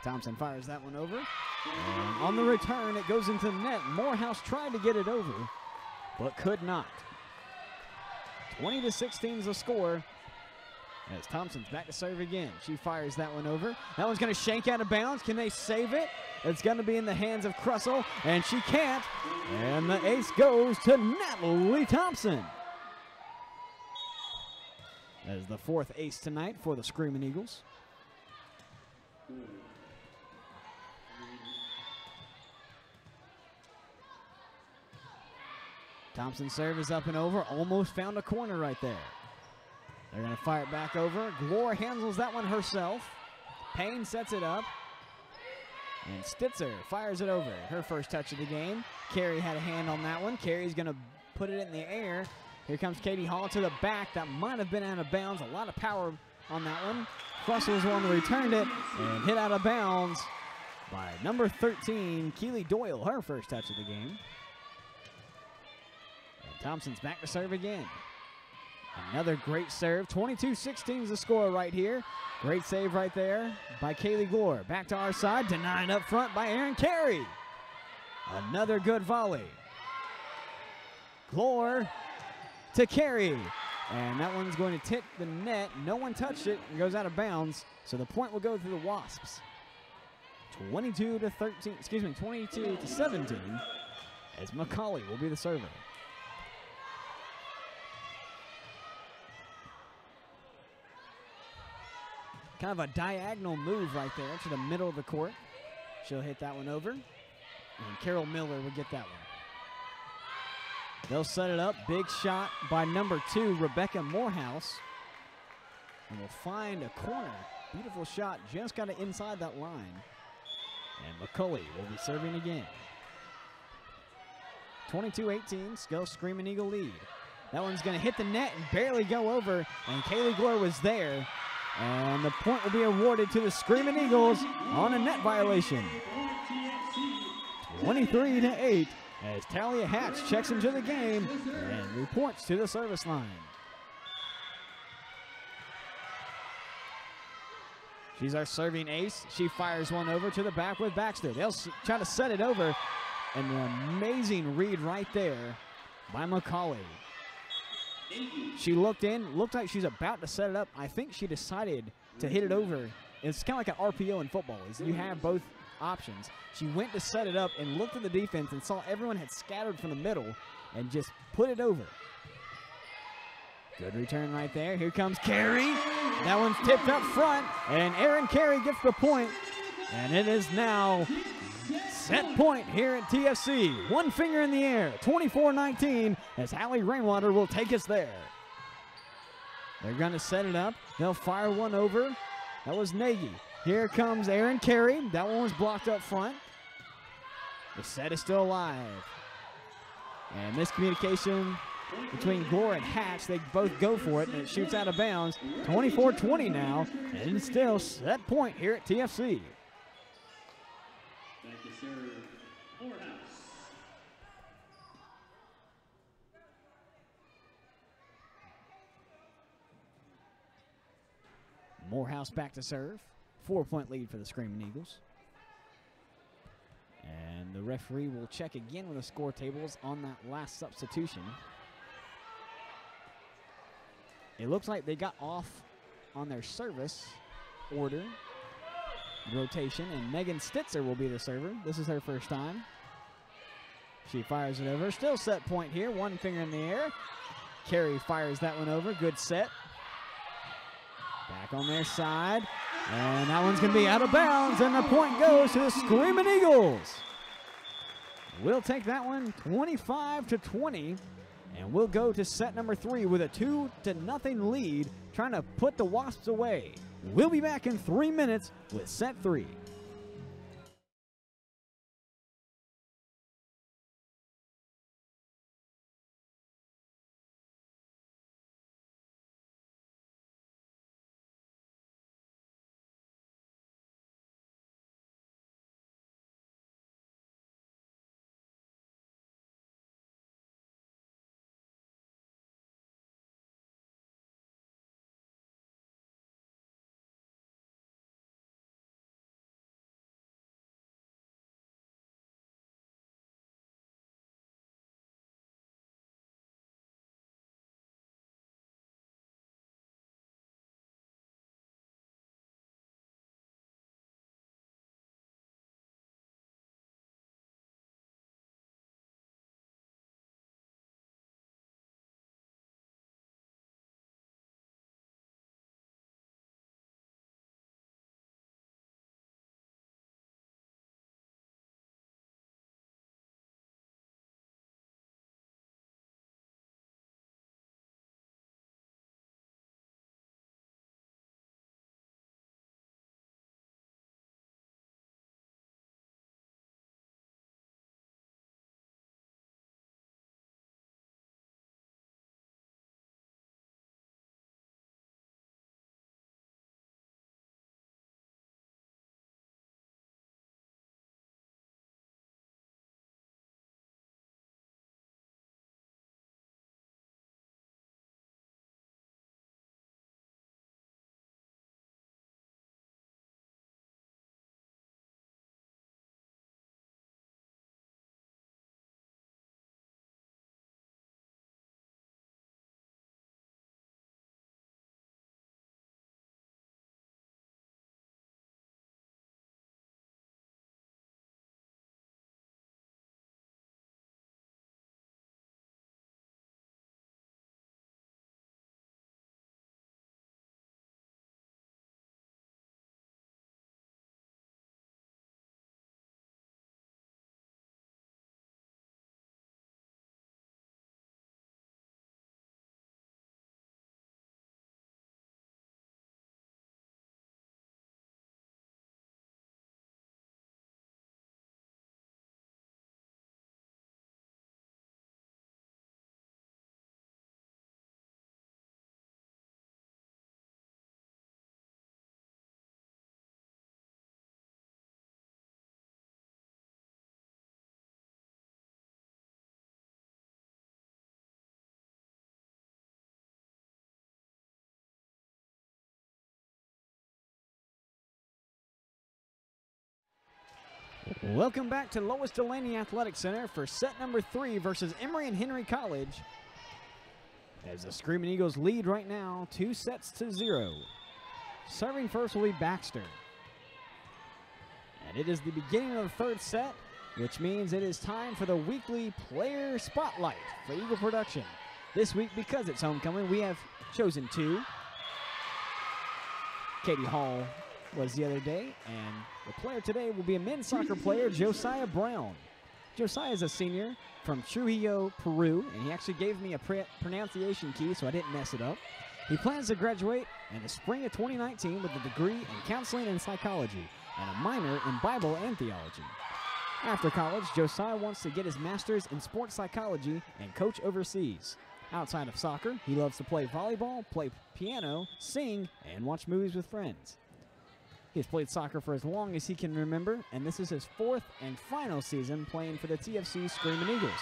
Thompson fires that one over. And on the return, it goes into the net. Morehouse tried to get it over, but could not. 20-16 is the score. As Thompson's back to serve again. She fires that one over. That one's going to shank out of bounds. Can they save it? It's going to be in the hands of Crussell, and she can't. And the ace goes to Natalie Thompson. That is the fourth ace tonight for the Screaming Eagles. Thompson's serve is up and over. Almost found a corner right there. They're going to fire it back over. Glore handles that one herself. Payne sets it up. And Stitzer fires it over. Her first touch of the game. Carey had a hand on that one. Carey's going to put it in the air. Here comes Katie Hall to the back. That might have been out of bounds. A lot of power on that one. Russell was the one that returned it and hit out of bounds by number 13, Keely Doyle. Her first touch of the game. And Thompson's back to serve again. Another great serve. 22-16 is the score right here. Great save right there by Kaylee Glore. Back to our side. Denied up front by Erin Carey. Another good volley. Glore to Carey. And that one's going to tip the net. No one touched it. It goes out of bounds. So the point will go to the Wasps. 22-17 as McCauley will be the server. Kind of a diagonal move right there to the middle of the court. She'll hit that one over. And Carol Miller will get that one. They'll set it up. Big shot by number 2, Rebecca Morehouse. And will find a corner. Beautiful shot. Just got it inside that line. And McCulley will be serving again. 22-18. Still Screaming Eagle lead. That one's going to hit the net and barely go over. And Kaylee Glore was there. And the point will be awarded to the Screaming Eagles on a net violation. 23-8 as Talia Hatch checks into the game and reports to the service line. She's our serving ace. She fires one over to the back with Baxter. They'll try to set it over. And an amazing read right there by McCauley. She looked like she's about to set it up. I think she decided to hit it over. It's kind of like an RPO in football. You have both options. She went to set it up and looked at the defense and saw everyone had scattered from the middle and just put it over. Good return right there. Here comes Carey. That one's tipped up front, and Erin Carey gets the point. And it is now set point here at TFC. One finger in the air, 24-19, as Hallie Rainwater will take us there. They're going to set it up. They'll fire one over. That was Nagy. Here comes Erin Carey. That one was blocked up front. The set is still alive. And miscommunication between Glore and Hatch. They both go for it, and it shoots out of bounds. 24-20 now, and it's still set point here at TFC. Back to serve, Morehouse. Morehouse back to serve. 4-point lead for the Screaming Eagles. And the referee will check again with the score tables on that last substitution. It looks like they got off on their service order rotation, and Megan Stitzer will be the server. This is her first time. She fires it over. Still set point here. One finger in the air. Carey fires that one over. Good set. Back on their side. And that one's going to be out of bounds, and the point goes to the Screaming Eagles. We'll take that one 25-20, and we'll go to set number 3 with a 2-0 lead, trying to put the Wasps away. We'll be back in 3 minutes with set 3. Welcome back to Lois Delaney Athletic Center for set number 3 versus Emory and Henry College. As the Screaming Eagles lead right now, 2-0. Serving first will be Baxter. And it is the beginning of the third set, which means it is time for the weekly player spotlight for Eagle Production. This week, because it's homecoming, we have chosen 2. Katie Hall was the other day, and the player today will be a men's soccer player, Josiah Brown. Josiah is a senior from Trujillo, Peru, and he actually gave me a pronunciation key so I didn't mess it up. He plans to graduate in the spring of 2019 with a degree in counseling and psychology and a minor in Bible and theology. After college, Josiah wants to get his master's in sports psychology and coach overseas. Outside of soccer, he loves to play volleyball, play piano, sing, and watch movies with friends. He has played soccer for as long as he can remember, and this is his 4th and final season playing for the TFC Screaming Eagles.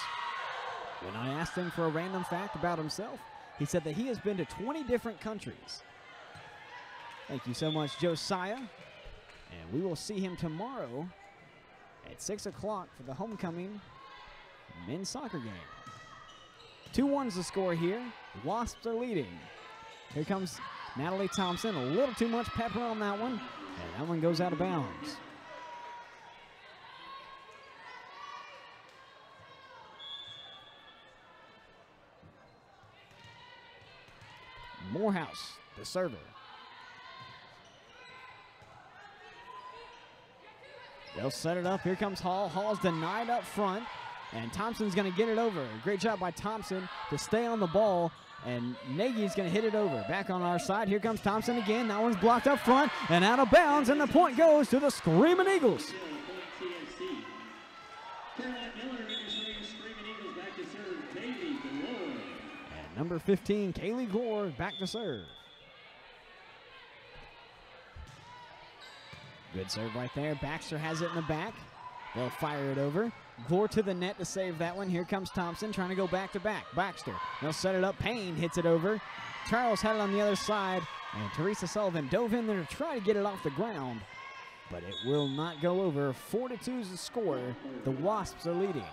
When I asked him for a random fact about himself, he said that he has been to 20 different countries. Thank you so much, Josiah. And we will see him tomorrow at 6 o'clock for the homecoming men's soccer game. 2-1's the score here. Wasps are leading. Here comes Natalie Thompson. A little too much pepper on that one. And that one goes out of bounds. Morehouse, the server. They'll set it up. Here comes Hall. Hall's denied up front. And Thompson's going to get it over. Great job by Thompson to stay on the ball. And Nagy's going to hit it over. Back on our side. Here comes Thompson again. That one's blocked up front and out of bounds. And the point goes to the Screaming Eagles. And number 15, Kaylee Gore, back to serve. Good serve right there. Baxter has it in the back. They'll fire it over. Gore to the net to save that one. Here comes Thompson trying to go back to back. Baxter, they'll set it up. Payne hits it over. Charles had it on the other side. And Teresa Sullivan dove in there to try to get it off the ground. But it will not go over. 4-2 is the score. The Wasps are leading.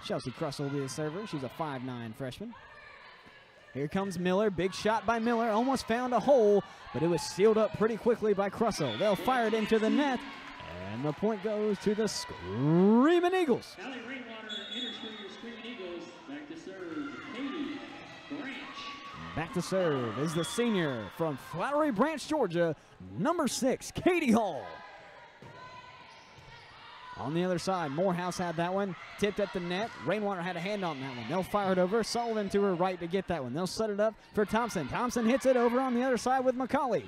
Chelsea Crussell will be the server. She's a 5'9" freshman. Here comes Miller. Big shot by Miller. Almost found a hole, but it was sealed up pretty quickly by Crussell. They'll fire it into the net, and the point goes to the Screaming Eagles. Allie Rainwater enters for your Screaming Eagles. Back to serve, Katie Branch. Back to serve is the senior from Flowery Branch, Georgia, number 6, Katie Hall. On the other side, Morehouse had that one, tipped at the net. Rainwater had a hand on that one. They'll fire it over. Sullivan to her right to get that one. They'll set it up for Thompson. Thompson hits it over on the other side with McCauley.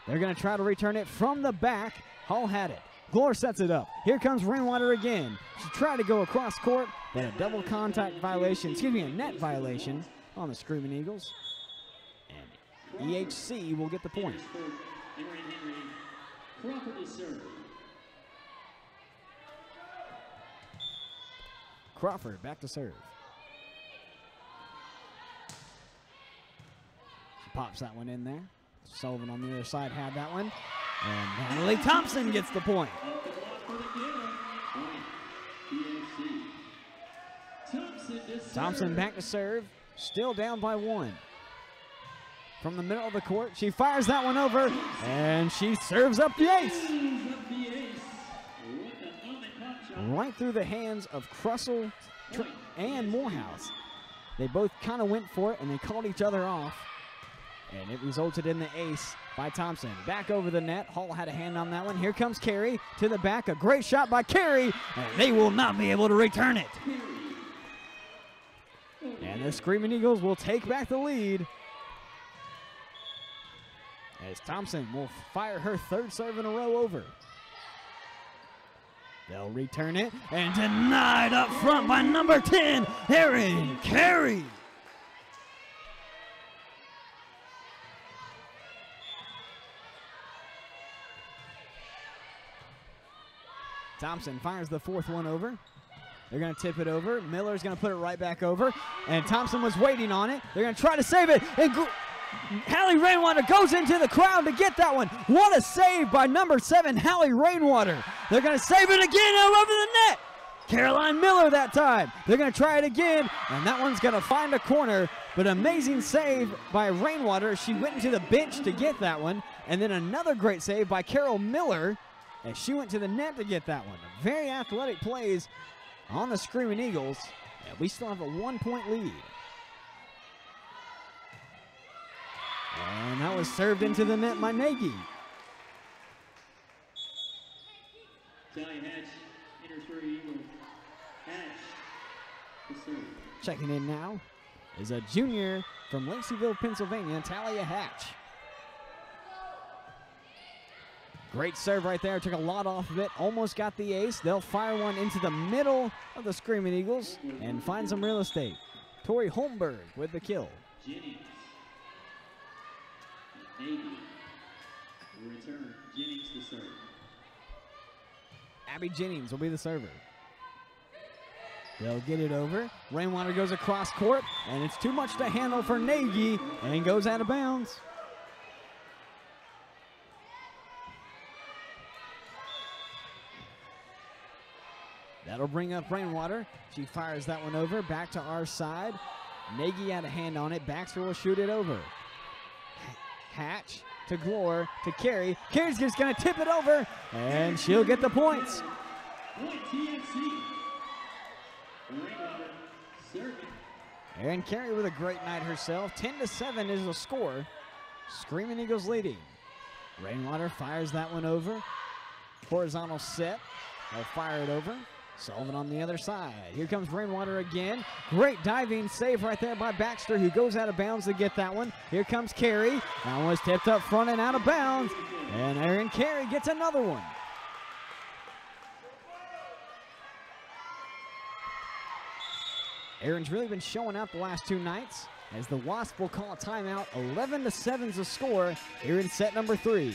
They're going to try to return it from the back. Hall had it. Glore sets it up. Here comes Rainwater again. She tried to go across court, but a double contact violation, a net violation on the Screaming Eagles. And EHC will get the point. Emory and Henry, Crawford to serve. Crawford back to serve. She pops that one in there. Sullivan on the other side had that one. And Natalie Thompson gets the point. Thompson back to serve. Still down by 1. From the middle of the court, she fires that one over, and she serves up the ace. Right through the hands of Crussell and Morehouse. They both kind of went for it, and they called each other off. And it resulted in the ace by Thompson. Back over the net. Hall had a hand on that one. Here comes Carey to the back. A great shot by Carey, and they will not be able to return it. And the Screaming Eagles will take back the lead, as Thompson will fire her 3rd serve in a row over. They'll return it, and denied up front by number 10, Erin Carey. Thompson fires the 4th one over. They're going to tip it over. Miller's going to put it right back over. And Thompson was waiting on it. They're going to try to save it. And Hallie Rainwater goes into the crowd to get that one. What a save by number 7, Hallie Rainwater. They're going to save it again over the net. Caroline Miller that time. They're going to try it again, and that one's going to find a corner. But amazing save by Rainwater. She went into the bench to get that one. And then another great save by Carol Miller as she went to the net to get that one. Very athletic plays on the Screaming Eagles. And we still have a 1-point lead. And that was served into the net by Nagy. Talia Hatch enters for Eagles. Hatch to serve. Checking in now is a junior from Laceyville, Pennsylvania, Talia Hatch. Great serve right there. Took a lot off of it. Almost got the ace. They'll fire one into the middle of the Screaming Eagles and find some real estate. Tori Holmberg with the kill. Jennings. Nagy. Return. Jennings to serve. Abby Jennings will be the server. They'll get it over. Rainwater goes across court, and it's too much to handle for Nagy, and goes out of bounds. That'll bring up Rainwater. She fires that one over, back to our side. Nagy had a hand on it. Baxter will shoot it over. Hatch to Glore to Carey. Carey's just going to tip it over, and she'll get the points. Point TFC. Rainwater serving. Erin Carey with a great night herself. 10-7 is the score. Screaming Eagles leading. Rainwater fires that one over. Horizontal set. They'll fire it over. Sullivan on the other side. Here comes Rainwater again. Great diving save right there by Baxter, who goes out of bounds to get that one. Here comes Carey. That one was tipped up front and out of bounds. And Erin Carey gets another one. Erin's really been showing out the last 2 nights as the Wasps will call a timeout. 11-7 is the score here in set number 3.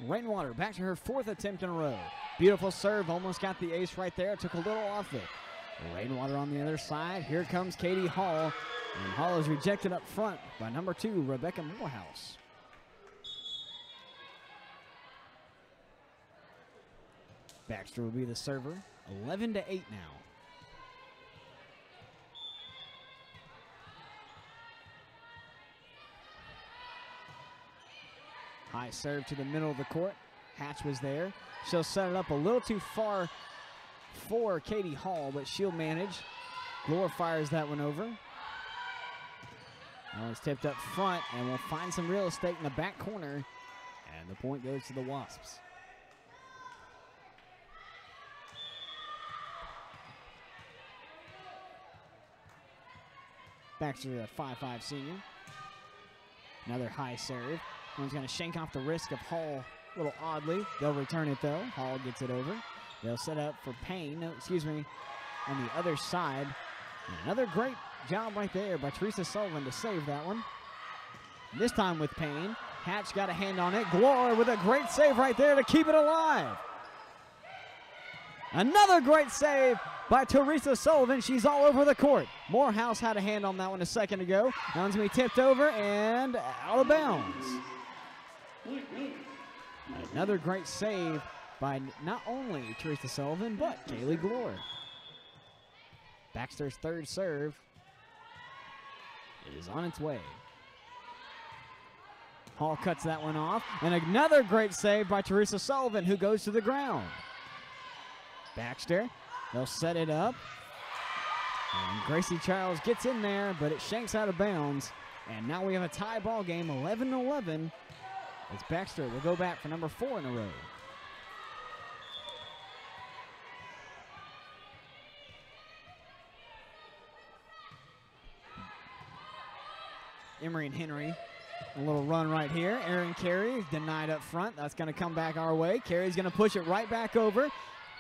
Rainwater back to her 4th attempt in a row. Beautiful serve, almost got the ace right there. Took a little off it. Rainwater on the other side. Here comes Katie Hall. And Hall is rejected up front by number 2, Rebecca Morehouse. Baxter will be the server. 11-8 now. High serve to the middle of the court. Hatch was there. She'll set it up a little too far for Katie Hall, but she'll manage. Glore fires that one over. That one's tipped up front, and we'll find some real estate in the back corner. And the point goes to the Wasps. Baxter, a 5'5" senior. Another high serve. One's going to shank off the wrist of Hall a little oddly. They'll return it, though. Hall gets it over. They'll set up for Payne, on the other side. And another great job right there by Teresa Sullivan to save that one. This time with Payne. Hatch got a hand on it. Glore with a great save right there to keep it alive. Another great save by Teresa Sullivan. She's all over the court. Morehouse had a hand on that one a second ago. That one's going to be tipped over and out of bounds. Another great save by not only Teresa Sullivan, but Kaylee Glore. Baxter's third serve is on its way. Hall cuts that one off, and another great save by Teresa Sullivan, who goes to the ground. Baxter, they'll set it up, and Gracie Charles gets in there, but it shanks out of bounds, and now we have a tie ball game, 11-11, as Baxter will go back for number 4 in a row. Emory and Henry, a little run right here. Aaron Carey denied up front. That's going to come back our way. Carey's going to push it right back over.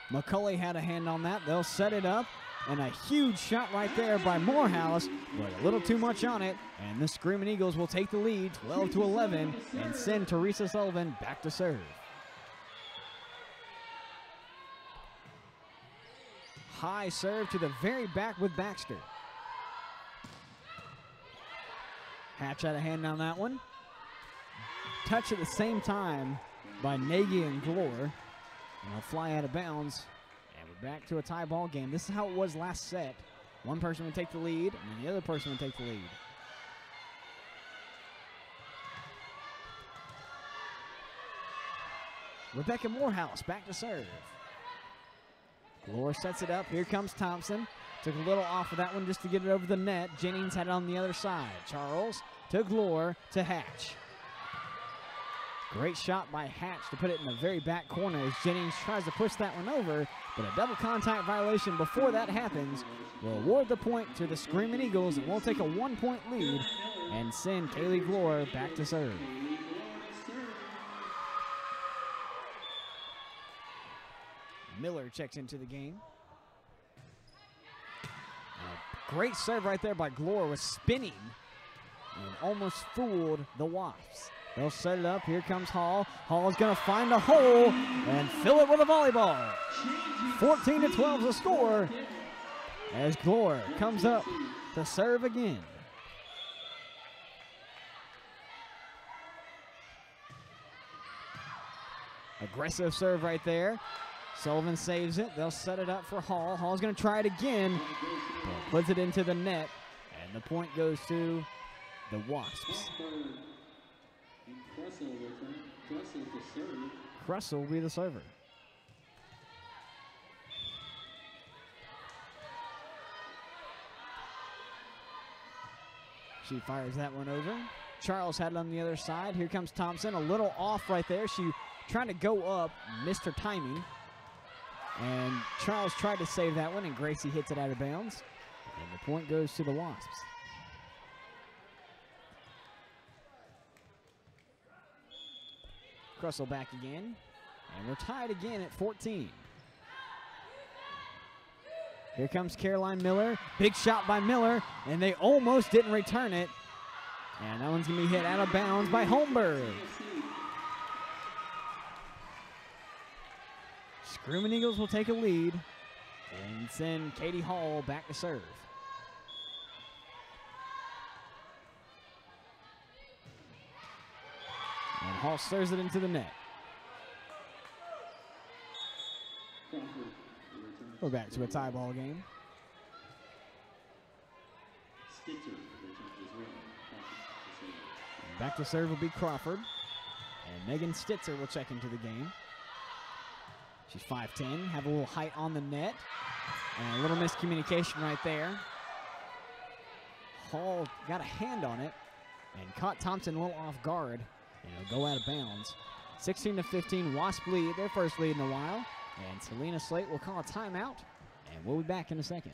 McCulley had a hand on that. They'll set it up. And a huge shot right there by Morehouse, but a little too much on it. And the Screaming Eagles will take the lead, 12-11, and send Teresa Sullivan back to serve. High serve to the very back with Baxter. Hatch had a hand on that one. Touch at the same time by Nagy and Glore. And they'll fly out of bounds. And we're back to a tie ball game. This is how it was last set. One person would take the lead, and then the other person would take the lead. Rebecca Morehouse back to serve. Glore sets it up. Here comes Thompson. Took a little off of that one just to get it over the net. Jennings had it on the other side. Charles to Glore to Hatch. Great shot by Hatch to put it in the very back corner as Jennings tries to push that one over, but a double contact violation before that happens will award the point to the Screaming Eagles, and we'll take a 1-point lead and send Kaylee Glore back to serve. Miller checks into the game. Great serve right there by Glore, was spinning and almost fooled the Wasps. They'll set it up. Here comes Hall. Hall's going to find a hole and fill it with a volleyball. 14-12 the score as Glore comes up to serve again. Aggressive serve right there. Sullivan saves it. They'll set it up for Hall. Hall's going to try it again, but puts it into the net, and the point goes to the Wasps. Kressel will be the server. She fires that one over. Charles had it on the other side. Here comes Thompson. A little off right there. She trying to go up, missed her timing. And Charles tried to save that one, and Gracie hits it out of bounds. And the point goes to the Wasps. Kressel back again. And we're tied again at 14. Here comes Caroline Miller. Big shot by Miller, and they almost didn't return it. And that one's going to be hit out of bounds by Holmberg. Screaming Eagles will take a lead and send Katie Hall back to serve. And Hall serves it into the net. We're back to a tie ball game. And back to serve will be Crawford. And Megan Stitzer will check into the game. She's 5'10", have a little height on the net. And a little miscommunication right there. Hall got a hand on it and caught Thompson a little off guard. And it'll go out of bounds. 16-15, Wasp lead, their first lead in a while. And Selena Slate will call a timeout, and we'll be back in a second.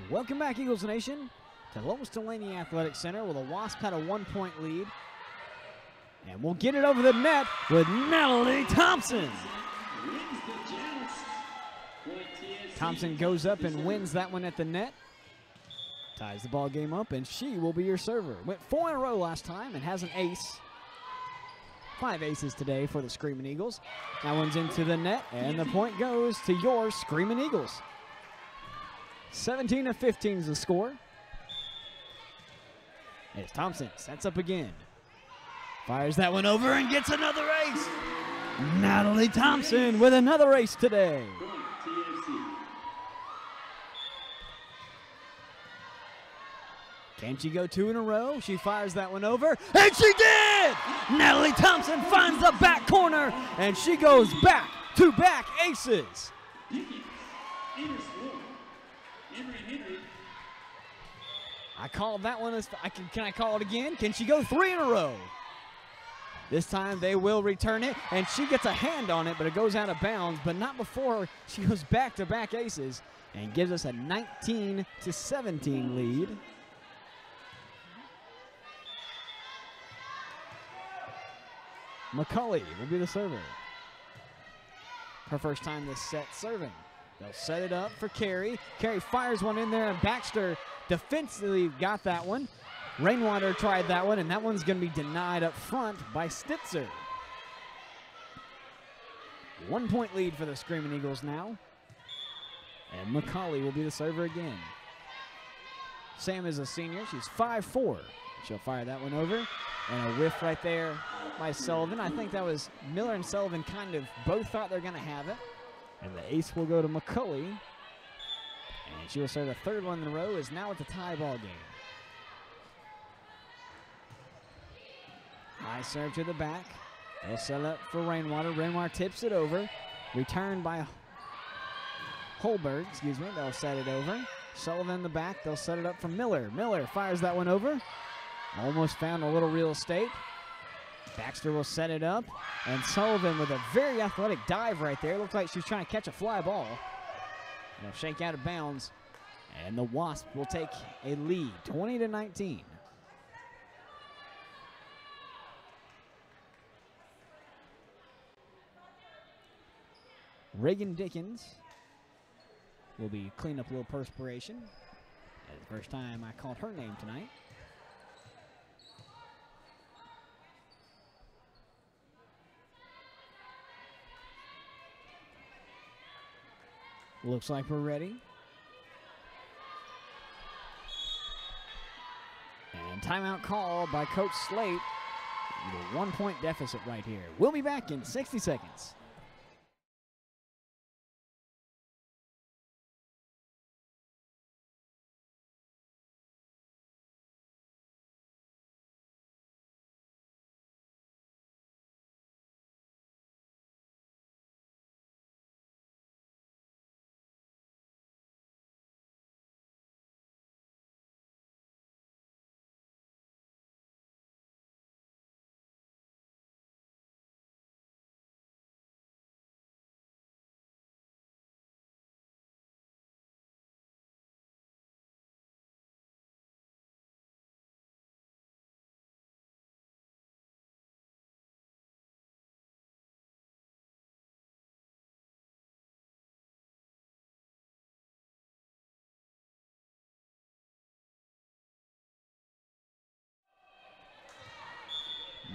Welcome back, Eagles Nation, to Lois Delaney Athletic Center, where the Wasps had a 1-point lead. And we'll get it over the net with Natalie Thompson. Thompson goes up and wins that one at the net. Ties the ball game up, and she will be your server. Went 4 in a row last time and has an ace. 5 aces today for the Screaming Eagles. That one's into the net, and the point goes to your Screaming Eagles. 17-15 is the score. As Thompson sets up again. Fires that one over and gets another ace. Natalie Thompson with another ace today. Can she go 2 in a row? She fires that one over, and she did! Natalie Thompson finds the back corner, and she goes back-to-back aces. I called that one. Can I call it again? Can she go 3 in a row? This time they will return it, and she gets a hand on it, but it goes out of bounds, but not before she goes back-to-back aces and gives us a 19-17 lead. McCulley will be the server. Her first time this set serving. They'll set it up for Carey. Carey fires one in there, and Baxter defensively got that one. Rainwater tried that one, and that one's going to be denied up front by Stitzer. 1-point lead for the Screaming Eagles now. And McCauley will be the server again. Sam is a senior. She's 5'4". She'll fire that one over. And a whiff right there by Sullivan. I think that was Miller and Sullivan kind of both thought they're going to have it. And the ace will go to McCulley. And she will serve the 3rd one in a row, is now at the tie ball game. High serve to the back. They'll set up for Rainwater. Rainwater tips it over. Returned by Holberg, excuse me. They'll set it over. Sullivan in the back. They'll set it up for Miller. Miller fires that one over. Almost found a little real estate. Baxter will set it up. And Sullivan with a very athletic dive right there. Looks like she's trying to catch a fly ball. They'll shake out of bounds. And the Wasps will take a lead, 20-19. Reagan Dickens will be cleaning up a little perspiration. That's the first time I called her name tonight. Looks like we're ready. And timeout call by Coach Slate. With a 1-point deficit right here. We'll be back in 60 seconds.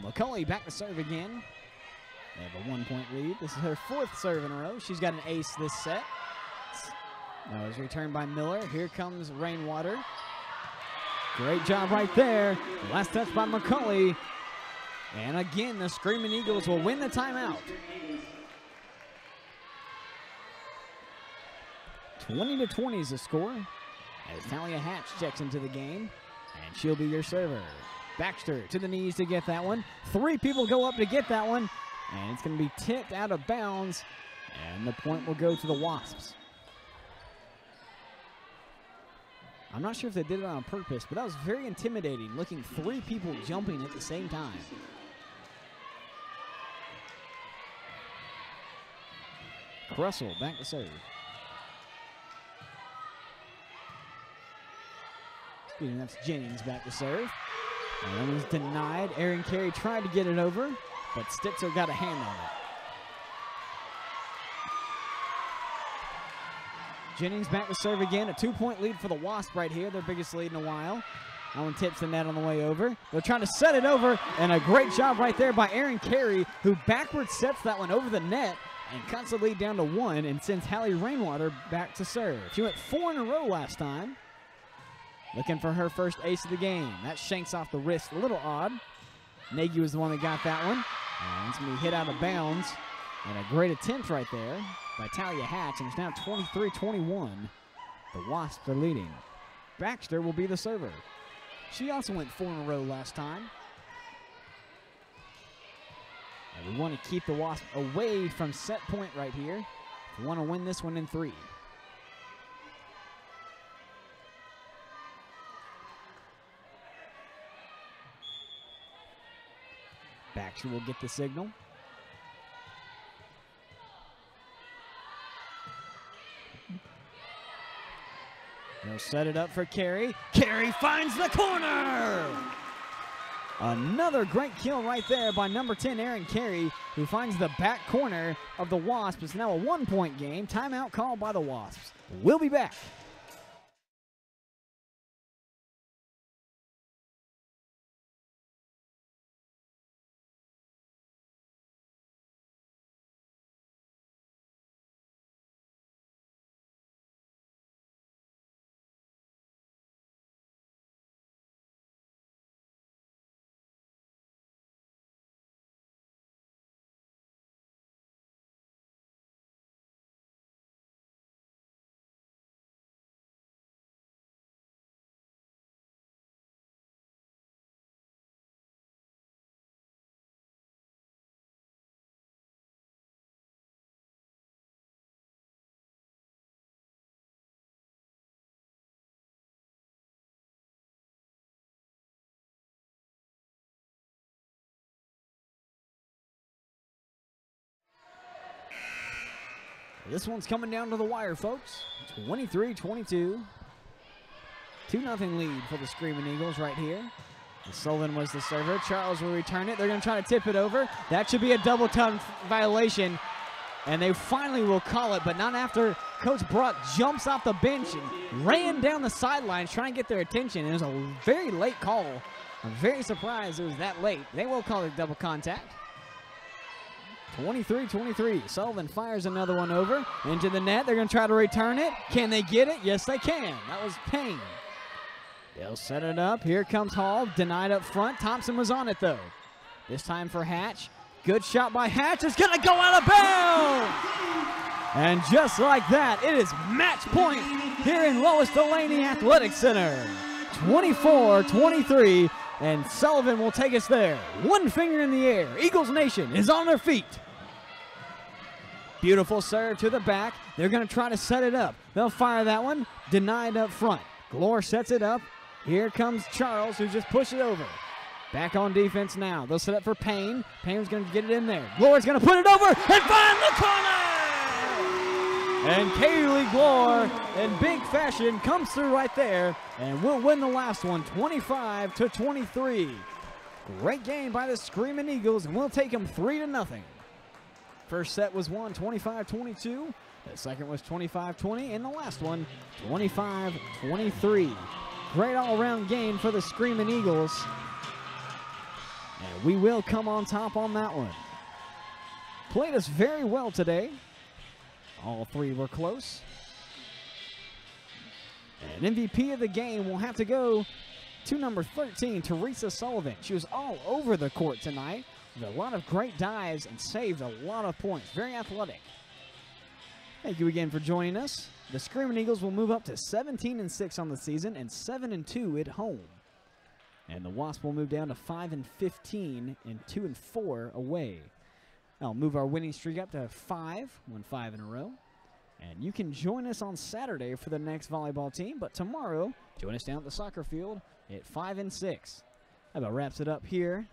McCulley back to serve again. They have a 1-point lead. This is her 4th serve in a row. She's got an ace this set. That was returned by Miller. Here comes Rainwater. Great job right there. Last touch by McCulley. And again, the Screaming Eagles will win the timeout. 20-20 is the score. As Talia Hatch checks into the game. And she'll be your server. Baxter to the knees to get that one. 3 people go up to get that one. And it's going to be tipped out of bounds. And the point will go to the Wasps. I'm not sure if they did it on purpose, but that was very intimidating, looking 3 people jumping at the same time. Russell back to serve. Excuse me, that's Jennings back to serve. And that was denied. Aaron Carey tried to get it over, but Stitzer got a hand on it. Jennings back to serve again. A 2-point lead for the Wasps right here, their biggest lead in a while. That one tips the net on the way over. They're trying to set it over, and a great job right there by Aaron Carey, who backwards sets that one over the net and cuts the lead down to 1 and sends Hallie Rainwater back to serve. She went 4 in a row last time. Looking for her first ace of the game. That shanks off the wrist, a little odd. Nagy was the one that got that one. And it's going to be hit out of bounds. And a great attempt right there by Talia Hatch, and it's now 23-21. The Wasps are leading. Baxter will be the server. She also went 4 in a row last time. And we want to keep the Wasps away from set point right here. We want to win this one in 3. Baxter will get the signal. They'll set it up for Carey. Carey finds the corner! Another great kill right there by number 10, Aaron Carey, who finds the back corner of the Wasps. It's now a 1-point game. Timeout called by the Wasps. We'll be back. This one's coming down to the wire, folks. 23-22. 2-0 lead for the Screaming Eagles right here. And Sullivan was the server. Charles will return it. They're going to try to tip it over. That should be a double ton violation. And they finally will call it, but not after Coach Brock jumps off the bench and ran down the sidelines trying to get their attention. It was a very late call. I'm very surprised it was that late. They will call it double contact. 23-23. Sullivan fires another one over into the net. They're going to try to return it. Can they get it? Yes, they can. That was Payne. They'll set it up. Here comes Hall. Denied up front. Thompson was on it, though. This time for Hatch. Good shot by Hatch. It's going to go out of bounds. And just like that, it is match point here in Lois Delaney Athletic Center. 24-23. And Sullivan will take us there. One finger in the air. Eagles Nation is on their feet. Beautiful serve to the back. They're going to try to set it up. They'll fire that one. Denied up front. Glore sets it up. Here comes Charles, who just pushed it over. Back on defense now. They'll set up for Payne. Payne's going to get it in there. Glore's going to put it over and find the corner! And Kaylee Glore, in big fashion, comes through right there and will win the last one, 25-23. Great game by the Screaming Eagles, and we'll take them 3-0. First set was won 25-22. The second was 25-20, and the last one, 25-23. Great all-around game for the Screaming Eagles. And we will come on top on that one. Played us very well today. All three were close. And MVP of the game will have to go to number 13, Teresa Sullivan. She was all over the court tonight with a lot of great dives and saved a lot of points. Very athletic. Thank you again for joining us. The Screaming Eagles will move up to 17-6 on the season and 7-2 at home. And the Wasps will move down to 5-15 and 2-4 away. I'll move our winning streak up to 5, won 5 in a row. And you can join us on Saturday for the next volleyball team, but tomorrow, join us down at the soccer field at 5-6. That about wraps it up here.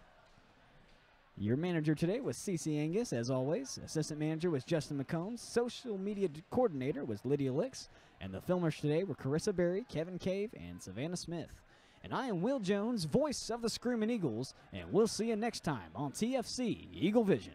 Your manager today was Cece Angus, as always. Assistant manager was Justin McCombs. Social media coordinator was Lydia Licks. And the filmers today were Carissa Berry, Kevin Cave, and Savannah Smith. And I am Will Jones, voice of the Screaming Eagles, and we'll see you next time on TFC Eagle Vision.